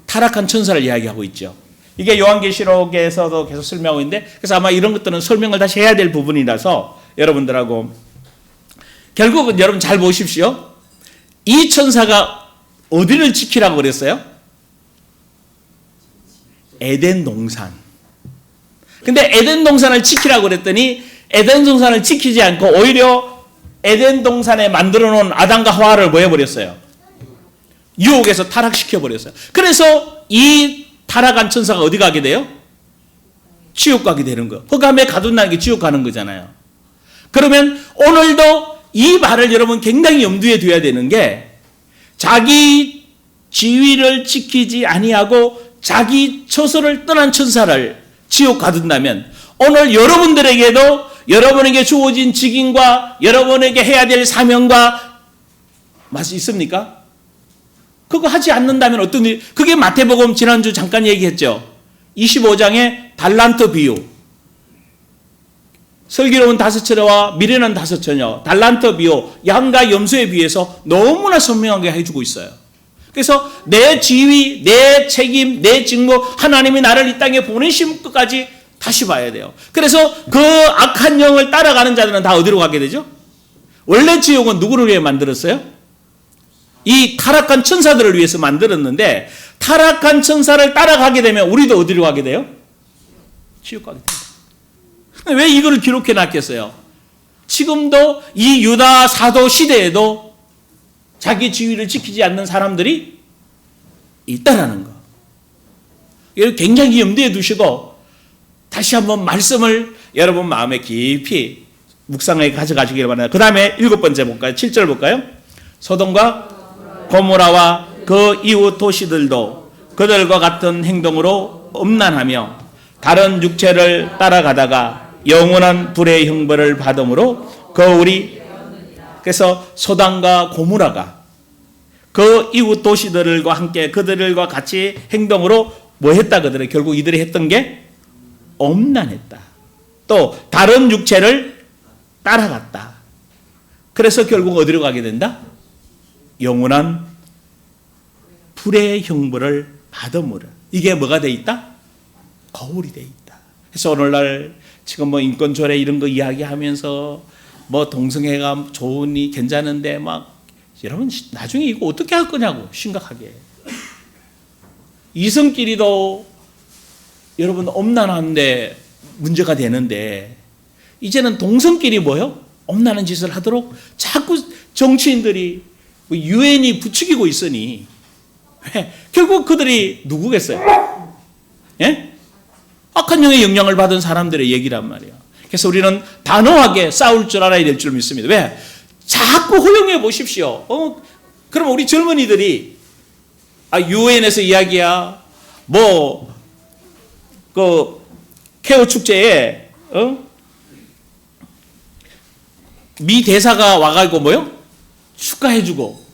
타락한 천사를 이야기하고 있죠. 이게 요한계시록에서도 계속 설명하고 있는데, 그래서 아마 이런 것들은 설명을 다시 해야 될 부분이라서 여러분들하고, 결국은 여러분 잘 보십시오. 이 천사가 어디를 지키라고 그랬어요? 에덴 동산. 근데 에덴 동산을 지키라고 그랬더니 에덴 동산을 지키지 않고 오히려 에덴 동산에 만들어 놓은 아담과 하와를 뭐 해버렸어요? 유혹에서 타락시켜 버렸어요. 그래서 이 타락한 천사가 어디 가게 돼요? 지옥 가게 되는 거예요. 흑암에 가둔다는 게 지옥 가는 거잖아요. 그러면 오늘도 이 말을 여러분 굉장히 염두에 둬야 되는 게, 자기 지위를 지키지 아니하고 자기 처소를 떠난 천사를 지옥 가둔다면, 오늘 여러분들에게도 여러분에게 주어진 직임과 여러분에게 해야 될 사명과 맛이 있습니까? 그거 하지 않는다면 어떤 일? 그게 마태복음 지난주 잠깐 얘기했죠. 25장의 달란트 비유. 슬기로운 5처녀와 미련한 5처녀, 달란트 비유, 양과 염소에 비해서 너무나 선명하게 해주고 있어요. 그래서 내 지위, 내 책임, 내 직무, 하나님이 나를 이 땅에 보내신 것까지 다시 봐야 돼요. 그래서 그 악한 영을 따라가는 자들은 다 어디로 가게 되죠? 원래 지옥은 누구를 위해 만들었어요? 이 타락한 천사들을 위해서 만들었는데, 타락한 천사를 따라가게 되면 우리도 어디로 가게 돼요? 지옥 가게 됩니다. 왜 이거를 기록해 놨겠어요? 지금도 이 유다 사도 시대에도 자기 지위를 지키지 않는 사람들이 있다라는 거. 이걸 굉장히 염두에 두시고 다시 한번 말씀을 여러분 마음에 깊이 묵상에 가져가시길 바랍니다. 그 다음에 7번째 볼까요? 7절 볼까요? 소돔과 고모라와 그 이웃 도시들도 그들과 같은 행동으로 음란하며 다른 육체를 따라가다가 영원한 불의 형벌을 받음으로 그래서 소돔과 고모라가 그 이웃 도시들과 함께 그들과 같이 행동으로 뭐 했다 그들은 결국 이들이 했던 게 음란했다. 또 다른 육체를 따라갔다. 그래서 결국 어디로 가게 된다? 영원한 불의 형벌을 받음으로. 이게 뭐가 돼 있다? 거울이 돼 있다. 그래서 오늘날 지금 뭐 인권조례 이런 거 이야기하면서 뭐 동성애가 좋으니 괜찮은데 막 여러분 나중에 이거 어떻게 할 거냐고 심각하게. 이성끼리도 여러분 엄난한데 문제가 되는데 이제는 동성끼리 뭐요? 엄난한 짓을 하도록 자꾸 정치인들이 유엔이 부추기고 있으니 왜? 결국 그들이 누구겠어요? 예? 악한 영의 영향을 받은 사람들의 얘기란 말이에요. 그래서 우리는 단호하게 싸울 줄 알아야 될 줄 믿습니다. 왜? 자꾸 허용해 보십시오. 그럼 우리 젊은이들이 유엔에서 이야기야. 케어 축제에 미 대사가 와가지고 뭐요? 축하해주고.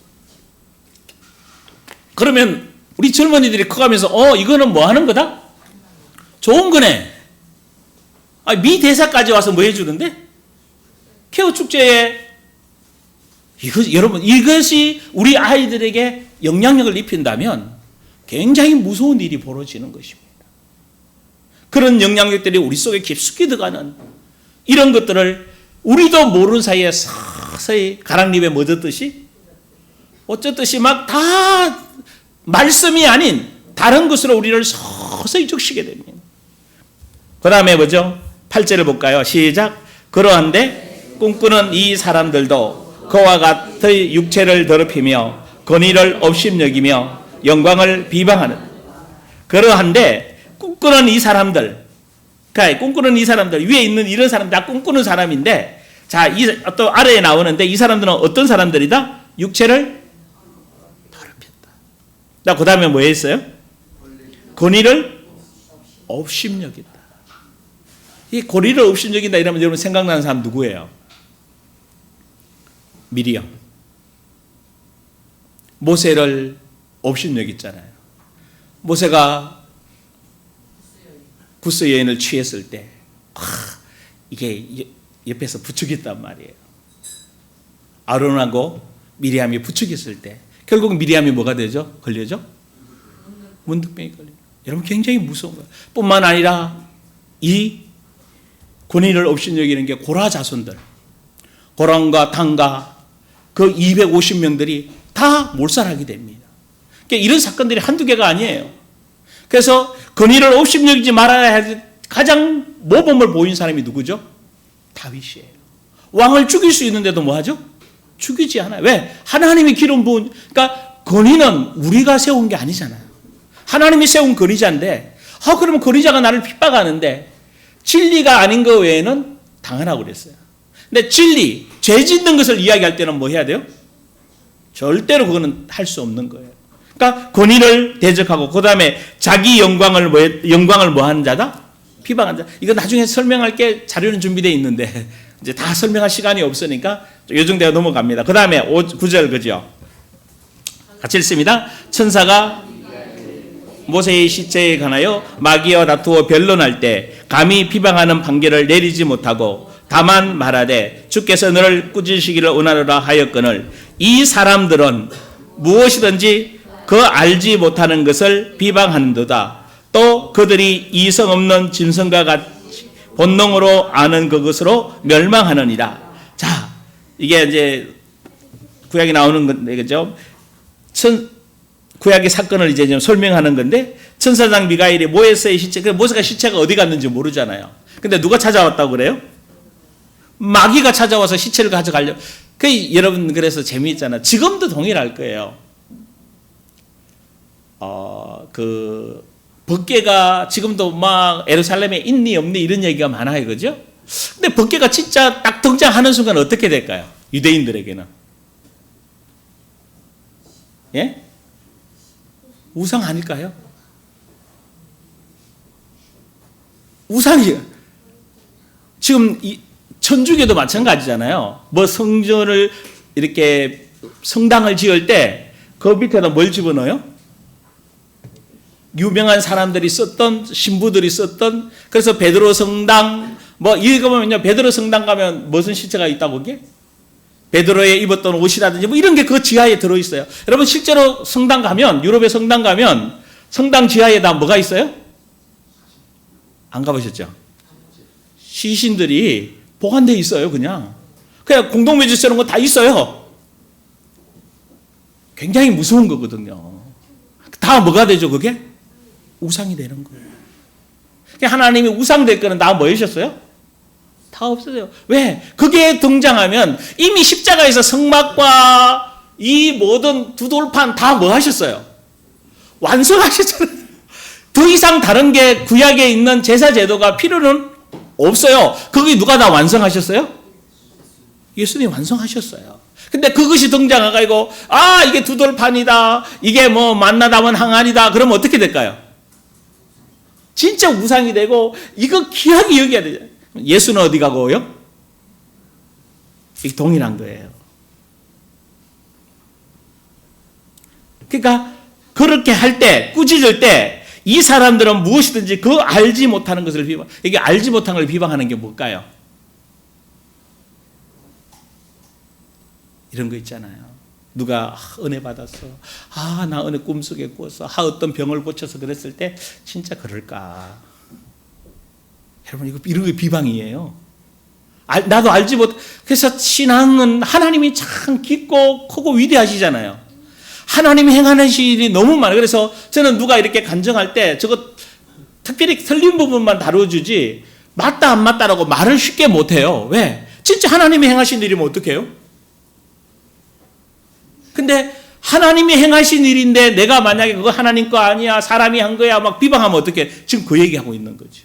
그러면 우리 젊은이들이 커가면서 이거는 뭐 하는 거다? 좋은 거네. 미 대사까지 와서 뭐 해주는데? 케어 축제에 여러분 이것이 우리 아이들에게 영향력을 입힌다면 굉장히 무서운 일이 벌어지는 것입니다. 그런 영향력들이 우리 속에 깊숙이 들어가는 이런 것들을 우리도 모르는 사이에 서서히 가랑잎에 묻었듯이 어쩌듯이 막 다 말씀이 아닌 다른 것으로 우리를 서서히 적시게 됩니다. 그 다음에 뭐죠? 8절을 볼까요? 시작. 그러한데 꿈꾸는 이 사람들도 그와 같의 육체를 더럽히며 권위를 업심여기며 영광을 비방하는. 그러한데 꿈꾸는 이 사람들, 그러니까 꿈꾸는 이 사람들, 위에 있는 이런 사람들 다 꿈꾸는 사람인데, 자, 또 아래에 나오는데 이 사람들은 어떤 사람들이다? 육체를 더럽혔다. 그 다음에 뭐 했어요? 권위를 업심여긴다. 이 권위를 업심여긴다 이러면 여러분 생각나는 사람 누구예요? 미리암. 모세를 업심여겼잖아요. 모세가 구스 여인을 취했을 때 이게 옆에서 부추겼단 말이에요. 아론하고 미리암이 부추겼을 때 결국 미리암이 뭐가 되죠? 걸려죠? 문득병이 걸려요. 여러분 굉장히 무서운 거예요. 뿐만 아니라 이 권위를 업신여기는 게 고라 자손들, 고람과 단과 그 250명들이 다 몰살하게 됩니다. 그러니까 이런 사건들이 한두 개가 아니에요. 그래서 권위를 업신여기지 말아야 할 가장 모범을 보인 사람이 누구죠? 다윗이에요. 왕을 죽일 수 있는데도 뭐하죠? 죽이지 않아요. 왜? 하나님이 기름 부은, 그러니까 권위는 우리가 세운 게 아니잖아요. 하나님이 세운 권위자인데, 그러면 권위자가 나를 핍박하는데 진리가 아닌 것 외에는 당하라고 그랬어요. 근데 진리, 죄 짓는 것을 이야기할 때는 뭐 해야 돼요? 절대로 그거는 할 수 없는 거예요. 그러니까 권위를 대적하고 그 다음에 자기 영광을 뭐 하는 자다? 비방한 자. 이거 나중에 설명할 게 자료는 준비되어 있는데 이제 다 설명할 시간이 없으니까 요정대가 넘어갑니다. 그 다음에 9절 그죠? 같이 읽습니다. 천사가 모세의 시체에 관하여 마귀와 다투어 변론할 때 감히 비방하는 판결을 내리지 못하고 다만 말하되 주께서 너를 꾸짖으시기를 원하노라 하였거늘 이 사람들은 무엇이든지 그 알지 못하는 것을 비방하는도다. 또 그들이 이성 없는 짐승과 같이 본능으로 아는 그것으로 멸망하느니라. 자, 이게 이제 구약에 나오는 건데, 그죠? 구약의 사건을 이제 좀 설명하는 건데, 천사장 미가엘이 모세의 시체, 모세가 시체가 어디 갔는지 모르잖아요. 근데 누가 찾아왔다고 그래요? 마귀가 찾아와서 시체를 가져가려고. 여러분, 그래서 재미있잖아요. 지금도 동일할 거예요. 법궤가 지금도 막 예루살렘에 있니 없니 이런 얘기가 많아요. 그죠? 근데 법궤가 진짜 딱 등장하는 순간 어떻게 될까요? 유대인들에게는. 예? 우상 아닐까요? 우상이에요. 지금 천주교도 마찬가지잖아요. 뭐 성전을 이렇게 성당을 지을 때 그 밑에다 뭘 집어넣어요? 유명한 사람들이 썼던, 신부들이 썼던, 그래서 베드로 성당, 뭐 읽어보면요, 베드로 성당 가면 무슨 시체가 있다고 그게? 베드로의 입었던 옷이라든지 뭐 이런 게 그 지하에 들어있어요. 여러분 실제로 성당 가면, 유럽의 성당 가면 성당 지하에 다 뭐가 있어요? 안 가보셨죠? 시신들이 보관돼 있어요. 그냥 공동묘지 쓰는 거 다 있어요. 굉장히 무서운 거거든요. 다 뭐가 되죠? 그게? 우상이 되는 거예요. 하나님이 우상 될 거는 다 뭐이셨어요? 다 없어져요. 왜? 그게 등장하면 이미 십자가에서 성막과 이 모든 두 돌판 다 뭐 하셨어요? 완성하셨잖아요. 더 이상 다른 게 구약에 있는 제사 제도가 필요는 없어요. 그게 누가 다 완성하셨어요? 예수님이 완성하셨어요. 근데 그것이 등장해가지고 이게 두 돌판이다. 이게 뭐 만나 담은 항아리다. 그러면 어떻게 될까요? 진짜 우상이 되고 이거 귀하게 여겨야 되죠. 예수는 어디 가고요? 이게 동일한 거예요. 그러니까 그렇게 할 때, 꾸짖을 때 이 사람들은 무엇이든지 그 알지 못하는 것을 비방, 이게 알지 못하는 걸 비방하는 게 뭘까요? 이런 거 있잖아요. 누가 은혜 받았어. 나 은혜 꿈속에 꾸었어. 어떤 병을 고쳐서 그랬을 때 진짜 그럴까? 여러분 이런 게 비방이에요. 나도 알지 못. 그래서 신앙은 하나님이 참 깊고 크고 위대하시잖아요. 하나님이 행하는 일이 너무 많아요. 그래서 저는 누가 이렇게 간증할 때 저거 특별히 틀린 부분만 다뤄주지 맞다 안 맞다라고 말을 쉽게 못해요. 왜? 진짜 하나님이 행하신 일이면 어떡해요? 근데 하나님이 행하신 일인데 내가 만약에 그거 하나님 거 아니야, 사람이 한 거야 막 비방하면 어떡해? 지금 그 얘기하고 있는 거죠.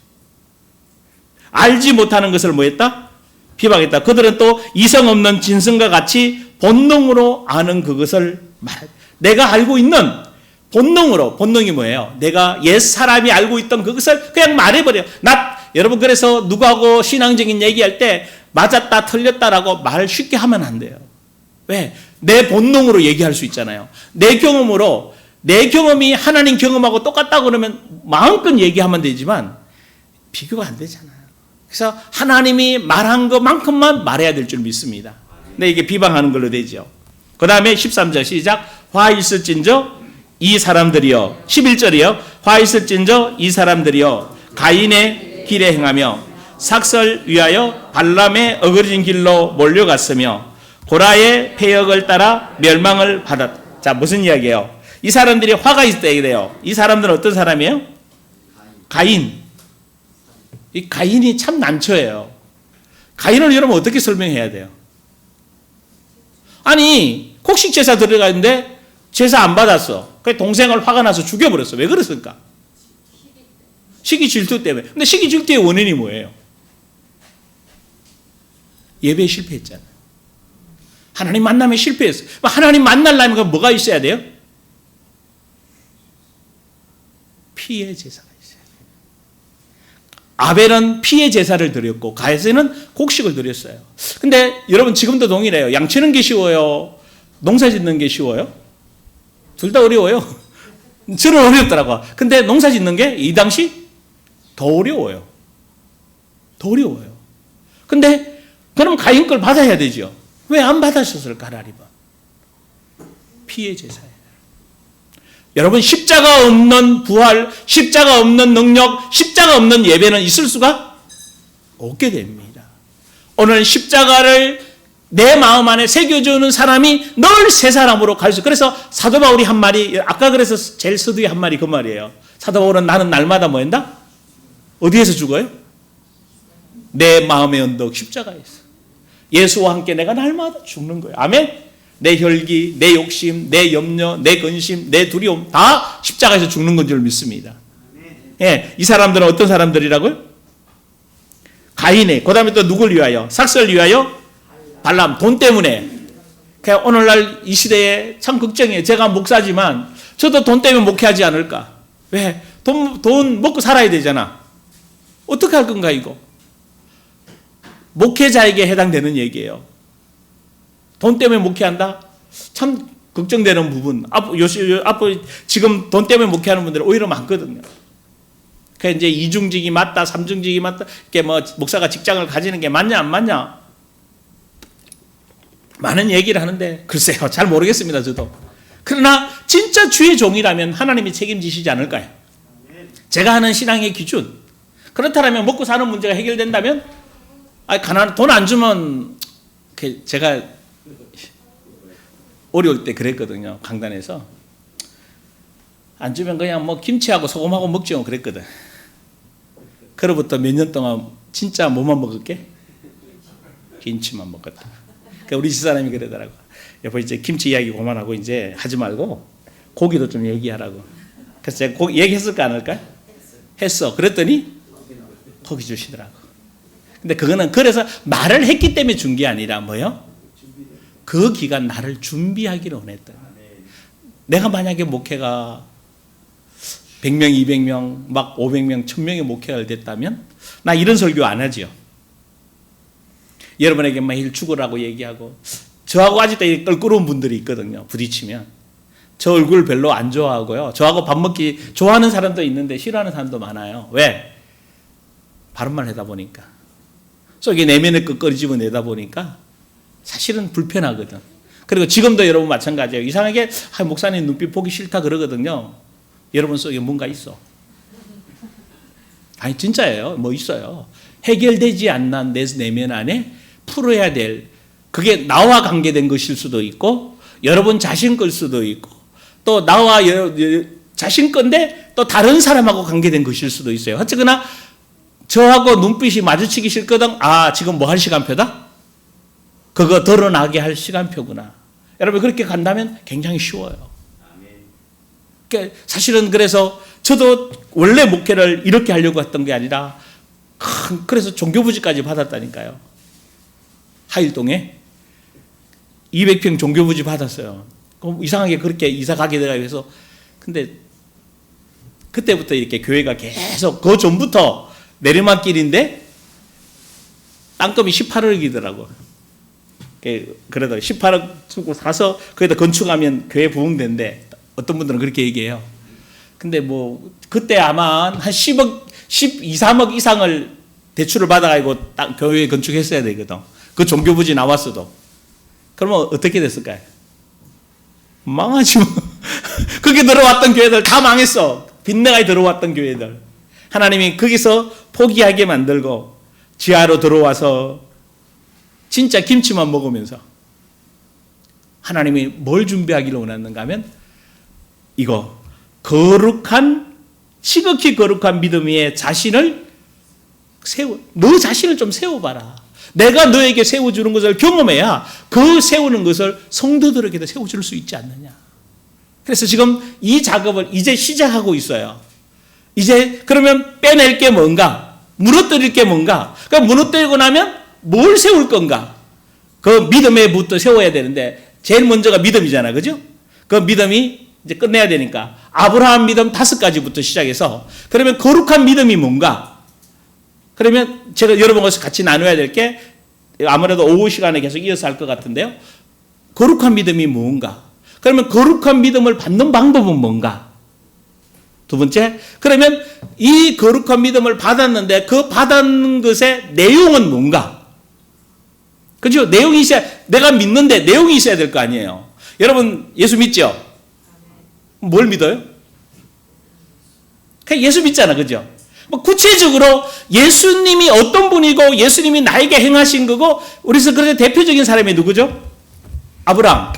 알지 못하는 것을 뭐 했다? 비방했다. 그들은 또 이성 없는 진성과 같이 본능으로 아는 그것을 말한다. 내가 알고 있는 본능으로, 본능이 뭐예요? 내가 옛 사람이 알고 있던 그것을 그냥 말해버려요. 여러분 그래서 누구하고 신앙적인 얘기할 때 맞았다 틀렸다라고 말 쉽게 하면 안 돼요. 왜? 내 본능으로 얘기할 수 있잖아요. 내 경험으로, 내 경험이 하나님 경험하고 똑같다고 그러면 마음껏 얘기하면 되지만 비교가 안 되잖아요. 그래서 하나님이 말한 것만큼만 말해야 될 줄 믿습니다. 근데 이게 비방하는 걸로 되죠. 그 다음에 13절 시작. 화 있을진저 이 사람들이여. 11절이요. 화 있을진저 이 사람들이여 가인의 길에 행하며 삭설 위하여 발람의 어그러진 길로 몰려갔으며 고라의 폐역을 따라 멸망을 받았다. 자, 무슨 이야기예요? 이 사람들이 화가 있을 때 돼요. 이 사람들은 어떤 사람이에요? 가인. 이 가인이 참 난처해요. 가인을 여러분 어떻게 설명해야 돼요? 아니, 곡식 제사 들어가는데 제사 안 받았어. 그 동생을 화가 나서 죽여버렸어. 왜 그랬을까? 시기 질투 때문에. 근데 시기 질투의 원인이 뭐예요? 예배에 실패했잖아요. 하나님 만남에 실패했어요. 하나님 만나려면 뭐가 있어야 돼요? 피의 제사가 있어야 돼요. 아벨은 피의 제사를 드렸고 가인은 곡식을 드렸어요. 근데 여러분 지금도 동일해요. 양치는 게 쉬워요? 농사 짓는 게 쉬워요? 둘 다 어려워요. 저는 어렵더라고요. 근데 농사 짓는 게 이 당시 더 어려워요. 더 어려워요. 근데 그럼 가인 걸 받아야 되죠. 왜 안 받으셨을까, 하나님은? 피의 제사예요. 여러분, 십자가 없는 부활, 십자가 없는 능력, 십자가 없는 예배는 있을 수가 없게 됩니다. 오늘 십자가를 내 마음 안에 새겨주는 사람이 늘 새 사람으로 갈 수. 그래서 사도 바울이 한 말이, 아까 그래서 제일 서두에 한 말이 그 말이에요. 사도 바울은 나는 날마다 뭐 한다? 어디에서 죽어요? 내 마음의 언덕 십자가에서. 예수와 함께 내가 날마다 죽는 거예요. 아멘? 내 혈기, 내 욕심, 내 염려, 내 근심, 내 두려움 다 십자가에서 죽는 건 줄 믿습니다. 예, 이 사람들은 어떤 사람들이라고요? 가인의, 그 다음에 또 누굴 위하여? 삭설 위하여? 발람, 돈 때문에. 그냥 오늘날 이 시대에 참 걱정이에요. 제가 목사지만 저도 돈 때문에 목회하지 않을까. 왜? 돈 먹고 살아야 되잖아. 어떻게 할 건가 이거? 목회자에게 해당되는 얘기예요. 돈 때문에 목회한다? 참 걱정되는 부분. 앞으로 지금 돈 때문에 목회하는 분들은 오히려 많거든요. 그 이제 이중직이 맞다, 삼중직이 맞다, 이게 뭐 목사가 직장을 가지는 게 맞냐 안 맞냐 많은 얘기를 하는데 글쎄요 잘 모르겠습니다 저도. 그러나 진짜 주의 종이라면 하나님이 책임지시지 않을까요? 제가 하는 신앙의 기준 그렇다면 먹고 사는 문제가 해결된다면 가난 돈 안 주면 제가 어려울 때 그랬거든요. 강단에서 안 주면 그냥 뭐 김치하고 소금하고 먹죠 그랬거든. 그로부터 몇 년 동안 진짜 뭐만 먹을게? 김치만 먹었다. 그러니까 우리 집사람이 그러더라고. 여보 이제 김치 이야기 그만하고 이제 하지 말고 고기도 좀 얘기하라고. 그래서 제가 고기 얘기했을까 안 할까? 했어. 그랬더니 고기 주시더라고. 근데 그거는 그래서 말을 했기 때문에 준 게 아니라 뭐요? 그 기간 나를 준비하기를 원했다. 내가 만약에 목회가 100명, 200명, 막 500명, 1000명의 목회가 됐다면 나 이런 설교 안 하지요. 여러분에게 매일 죽으라고 얘기하고 저하고 아직도 껄끄러운 분들이 있거든요. 부딪히면 저 얼굴 별로 안 좋아하고요. 저하고 밥 먹기 좋아하는 사람도 있는데 싫어하는 사람도 많아요. 왜? 바른말 하다 보니까 속에 내면의 끝거리 집어내다 보니까 사실은 불편하거든. 그리고 지금도 여러분 마찬가지예요. 이상하게 목사님 눈빛 보기 싫다 그러거든요. 여러분 속에 뭔가 있어. 아니 진짜예요. 뭐 있어요. 해결되지 않는 내 내면 안에 풀어야 될 그게 나와 관계된 것일 수도 있고 여러분 자신 걸 수도 있고 또 나와 자신 건데 또 다른 사람하고 관계된 것일 수도 있어요. 어쨌거나 저하고 눈빛이 마주치기 싫거든. 아 지금 뭐 할 시간표다? 그거 드러나게 할 시간표구나. 여러분 그렇게 간다면 굉장히 쉬워요. 그러니까 사실은 그래서 저도 원래 목회를 이렇게 하려고 했던 게 아니라 그래서 종교부지까지 받았다니까요. 하일동에 200평 종교부지 받았어요. 이상하게 그렇게 이사 가게 되가 해서 근데 그때부터 이렇게 교회가 계속 그 전부터 내리막길인데 땅값이 18억이더라고. 그래도 18억 주고 사서 거기다 건축하면 교회 부흥된대. 어떤 분들은 그렇게 얘기해요. 근데 뭐 그때 아마 한 10억, 12, 3억 이상을 대출을 받아가지고 교회 건축했어야 되거든. 그 종교부지 나왔어도. 그러면 어떻게 됐을까요? 망하지 뭐. 거기 들어왔던 교회들 다 망했어. 빈내가 들어왔던 교회들. 하나님이 거기서 포기하게 만들고 지하로 들어와서 진짜 김치만 먹으면서 하나님이 뭘 준비하기를 원하는가 하면 이거 거룩한 지극히 거룩한 믿음 위에 자신을 너 자신을 좀 세워봐라. 내가 너에게 세워주는 것을 경험해야 그 세우는 것을 성도들에게도 세워줄 수 있지 않느냐. 그래서 지금 이 작업을 이제 시작하고 있어요. 이제 그러면 빼낼 게 뭔가? 무너뜨릴 게 뭔가? 그러니까 무너뜨리고 나면 뭘 세울 건가? 그 믿음에부터 세워야 되는데 제일 먼저가 믿음이잖아. 그죠? 그 믿음이 이제 끝내야 되니까 아브라함 믿음 5가지부터 시작해서 그러면 거룩한 믿음이 뭔가? 그러면 제가 여러분과 같이 나눠야 될 게 아무래도 오후 시간에 계속 이어서 할 것 같은데요. 거룩한 믿음이 뭔가? 그러면 거룩한 믿음을 받는 방법은 뭔가? 두 번째, 그러면 이 거룩한 믿음을 받았는데 그 받은 것의 내용은 뭔가? 그죠? 내용이 있어야, 내가 믿는데 내용이 있어야 될 거 아니에요. 여러분 예수 믿죠? 뭘 믿어요? 그냥 예수 믿잖아. 그죠? 뭐 구체적으로 예수님이 어떤 분이고 예수님이 나에게 행하신 거고 우리서 그래서 대표적인 사람이 누구죠? 아브라함.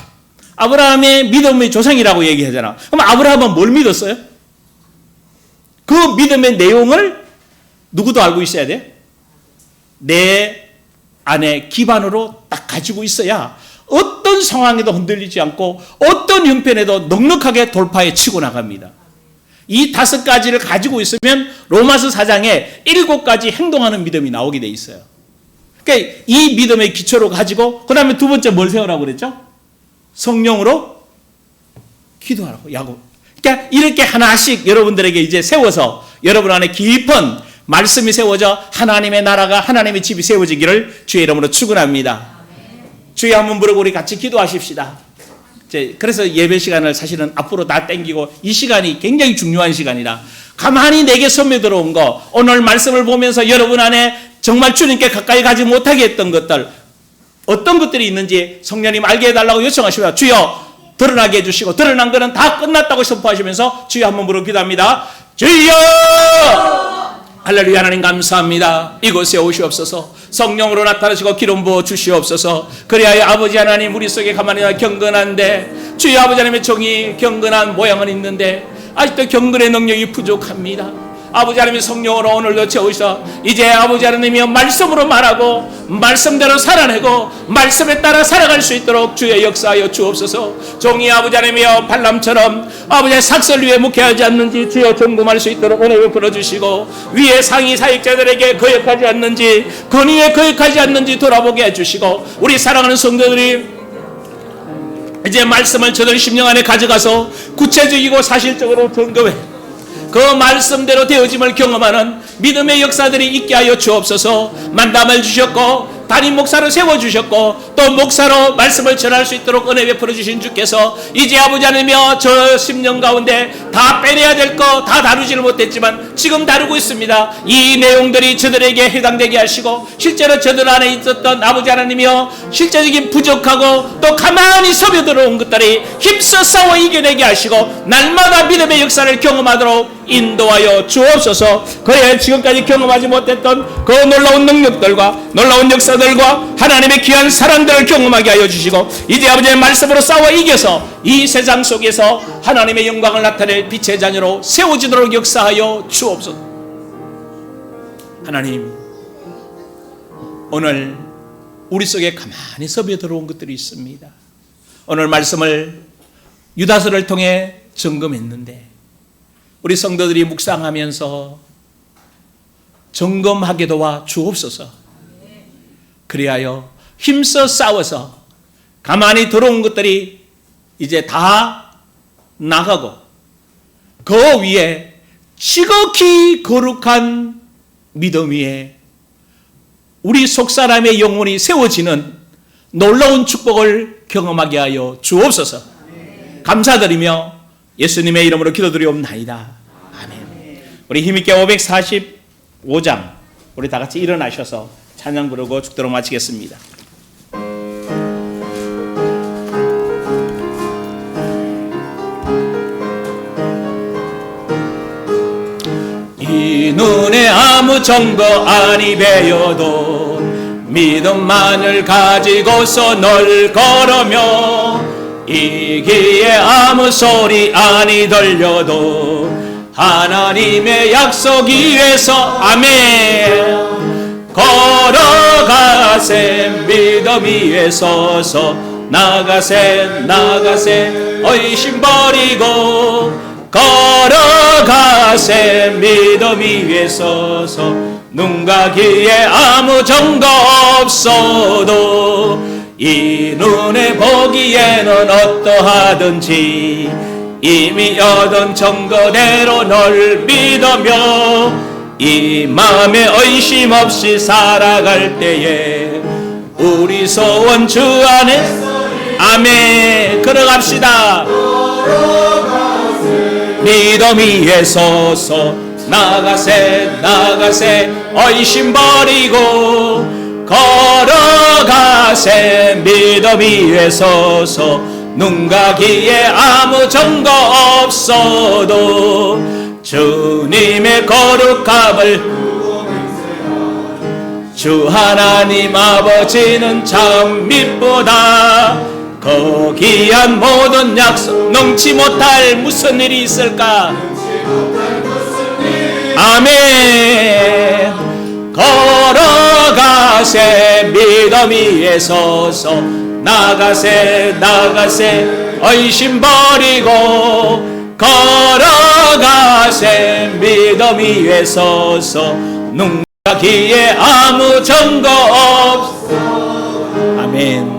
아브라함의 믿음의 조상이라고 얘기하잖아. 그럼 아브라함은 뭘 믿었어요? 그 믿음의 내용을 누구도 알고 있어야 돼? 내 안에 기반으로 딱 가지고 있어야 어떤 상황에도 흔들리지 않고 어떤 형편에도 넉넉하게 돌파해 치고 나갑니다. 이 5가지를 가지고 있으면 로마서 4장에 7가지 행동하는 믿음이 나오게 돼 있어요. 그러니까 이 믿음의 기초로 가지고 그 다음에 두 번째 뭘 세우라고 그랬죠? 성령으로 기도하라고. 야곱. 그러니까 이렇게 하나씩 여러분들에게 이제 세워서 여러분 안에 깊은 말씀이 세워져 하나님의 나라가 하나님의 집이 세워지기를 주의 이름으로 축원합니다. 주여 한번 부르고 우리 같이 기도하십시다. 그래서 예배 시간을 사실은 앞으로 다 땡기고 이 시간이 굉장히 중요한 시간이라 가만히 내게 스며들어온 거, 오늘 말씀을 보면서 여러분 안에 정말 주님께 가까이 가지 못하게 했던 것들, 어떤 것들이 있는지 성령님 알게 해달라고 요청하십니다. 주여 드러나게 해주시고, 드러난 것은 다 끝났다고 선포하시면서 주여 한번 부르고 기도합니다. 주여! 할렐루야. 하나님 감사합니다. 이곳에 오시옵소서. 성령으로 나타나시고 기름 부어 주시옵소서. 그래야 아버지 하나님 우리 속에 가만히 경건한데, 주여 아버지 하나님의 종이 경건한 모양은 있는데 아직도 경건의 능력이 부족합니다. 아버지 하나님의 성령으로 오늘도 채우셔 이제 아버지 하나님이 말씀으로 말하고 말씀대로 살아내고 말씀에 따라 살아갈 수 있도록 주의 역사하여 주옵소서. 종이 아버지 하나님이여 발람처럼 아버지의 삭설 위에 묵혀하지 않는지 주여 점검할 수 있도록 은혜 베풀어 주시고, 위에 상위 사역자들에게 거역하지 않는지, 권위에 거역하지 않는지 돌아보게 해주시고, 우리 사랑하는 성도들이 이제 말씀을 저들 심령 안에 가져가서 구체적이고 사실적으로 점검해 그 말씀대로 되어짐을 경험하는 믿음의 역사들이 있게 하여 주옵소서. 만담을 주셨고 담임 목사로 세워주셨고 또 목사로 말씀을 전할 수 있도록 은혜 베풀어 주신 주께서 이제 아버지 하나님이여 저 심령 가운데 다 빼내야 될 거 다 다루지를 못했지만 지금 다루고 있습니다. 이 내용들이 저들에게 해당되게 하시고, 실제로 저들 안에 있었던 아버지 하나님이여 실제적인 부족하고 또 가만히 서며들어온 것들이 힘써 싸워 이겨내게 하시고 날마다 믿음의 역사를 경험하도록 인도하여 주옵소서. 그래야 지금까지 경험하지 못했던 그 놀라운 능력들과 놀라운 역사들과 하나님의 귀한 사랑들을 경험하게 하여 주시고, 이제 아버지의 말씀으로 싸워 이겨서 이 세상 속에서 하나님의 영광을 나타낼 빛의 자녀로 세워지도록 역사하여 주옵소서. 하나님, 오늘 우리 속에 가만히 서며들어온 것들이 있습니다. 오늘 말씀을 유다서를 통해 점검했는데 우리 성도들이 묵상하면서 점검하게 도와 주옵소서. 그리하여 힘써 싸워서 가만히 들어온 것들이 이제 다 나가고 그 위에 지극히 거룩한 믿음 위에 우리 속사람의 영혼이 세워지는 놀라운 축복을 경험하게 하여 주옵소서. 감사드리며 예수님의 이름으로 기도드리옵나이다. 아멘. 우리 힘있게 545장 우리 다 같이 일어나셔서 찬양 부르고 축도록 마치겠습니다. 이 눈에 아무 증거 아니 배여도 믿음만을 가지고서 널 걸으며, 이 귀에 아무 소리 아니 들려도 하나님의 약속 위에서 아멘 걸어가세 믿음 위에 서서 나가세 나가세 의심 버리고 걸어가세 믿음 위에 서서 눈과 귀에 아무 증거 없어도 이 눈에 보기에는 어떠하든지 이미 얻은 증거대로 널 믿으며 이 마음에 의심 없이 살아갈 때에 우리 소원 주 안에 아멘 걸어갑시다. 믿음 위에 서서 나가세 나가세 의심 버리고 걸어가세 믿음 위에 서서 눈과 귀에 아무 증거 없어도 주님의 거룩함을 주 하나님 아버지는 참 미쁘다. 그 귀한 모든 약속 넘치 못할 무슨 일이 있을까. 아멘 걸어가세 믿음 위에 서서 나가세 나가세 의심 버리고 걸어가세 믿음 위에 서서 눈과 귀에 아무 증거 없어. 아멘.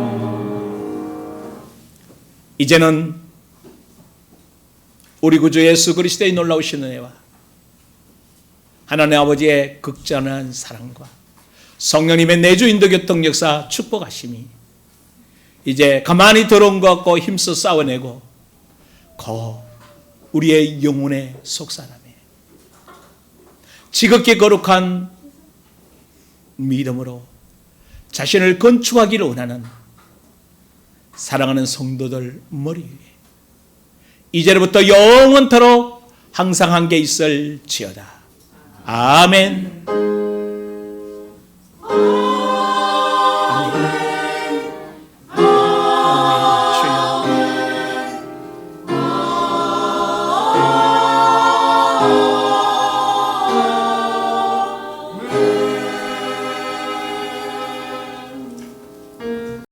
이제는 우리 구주 예수 그리스도의 놀라우신 은혜와 하나님 아버지의 극전한 사랑과 성령님의 내주 인도 교통 역사 축복하심이 이제 가만히 들어온 것 같고 힘써 싸워내고 우리의 영혼의 속사람에 지극히 거룩한 믿음으로 자신을 건축하기를 원하는 사랑하는 성도들 머리 위에 이제로부터 영원토록 항상 함께 있을지어다. 아멘.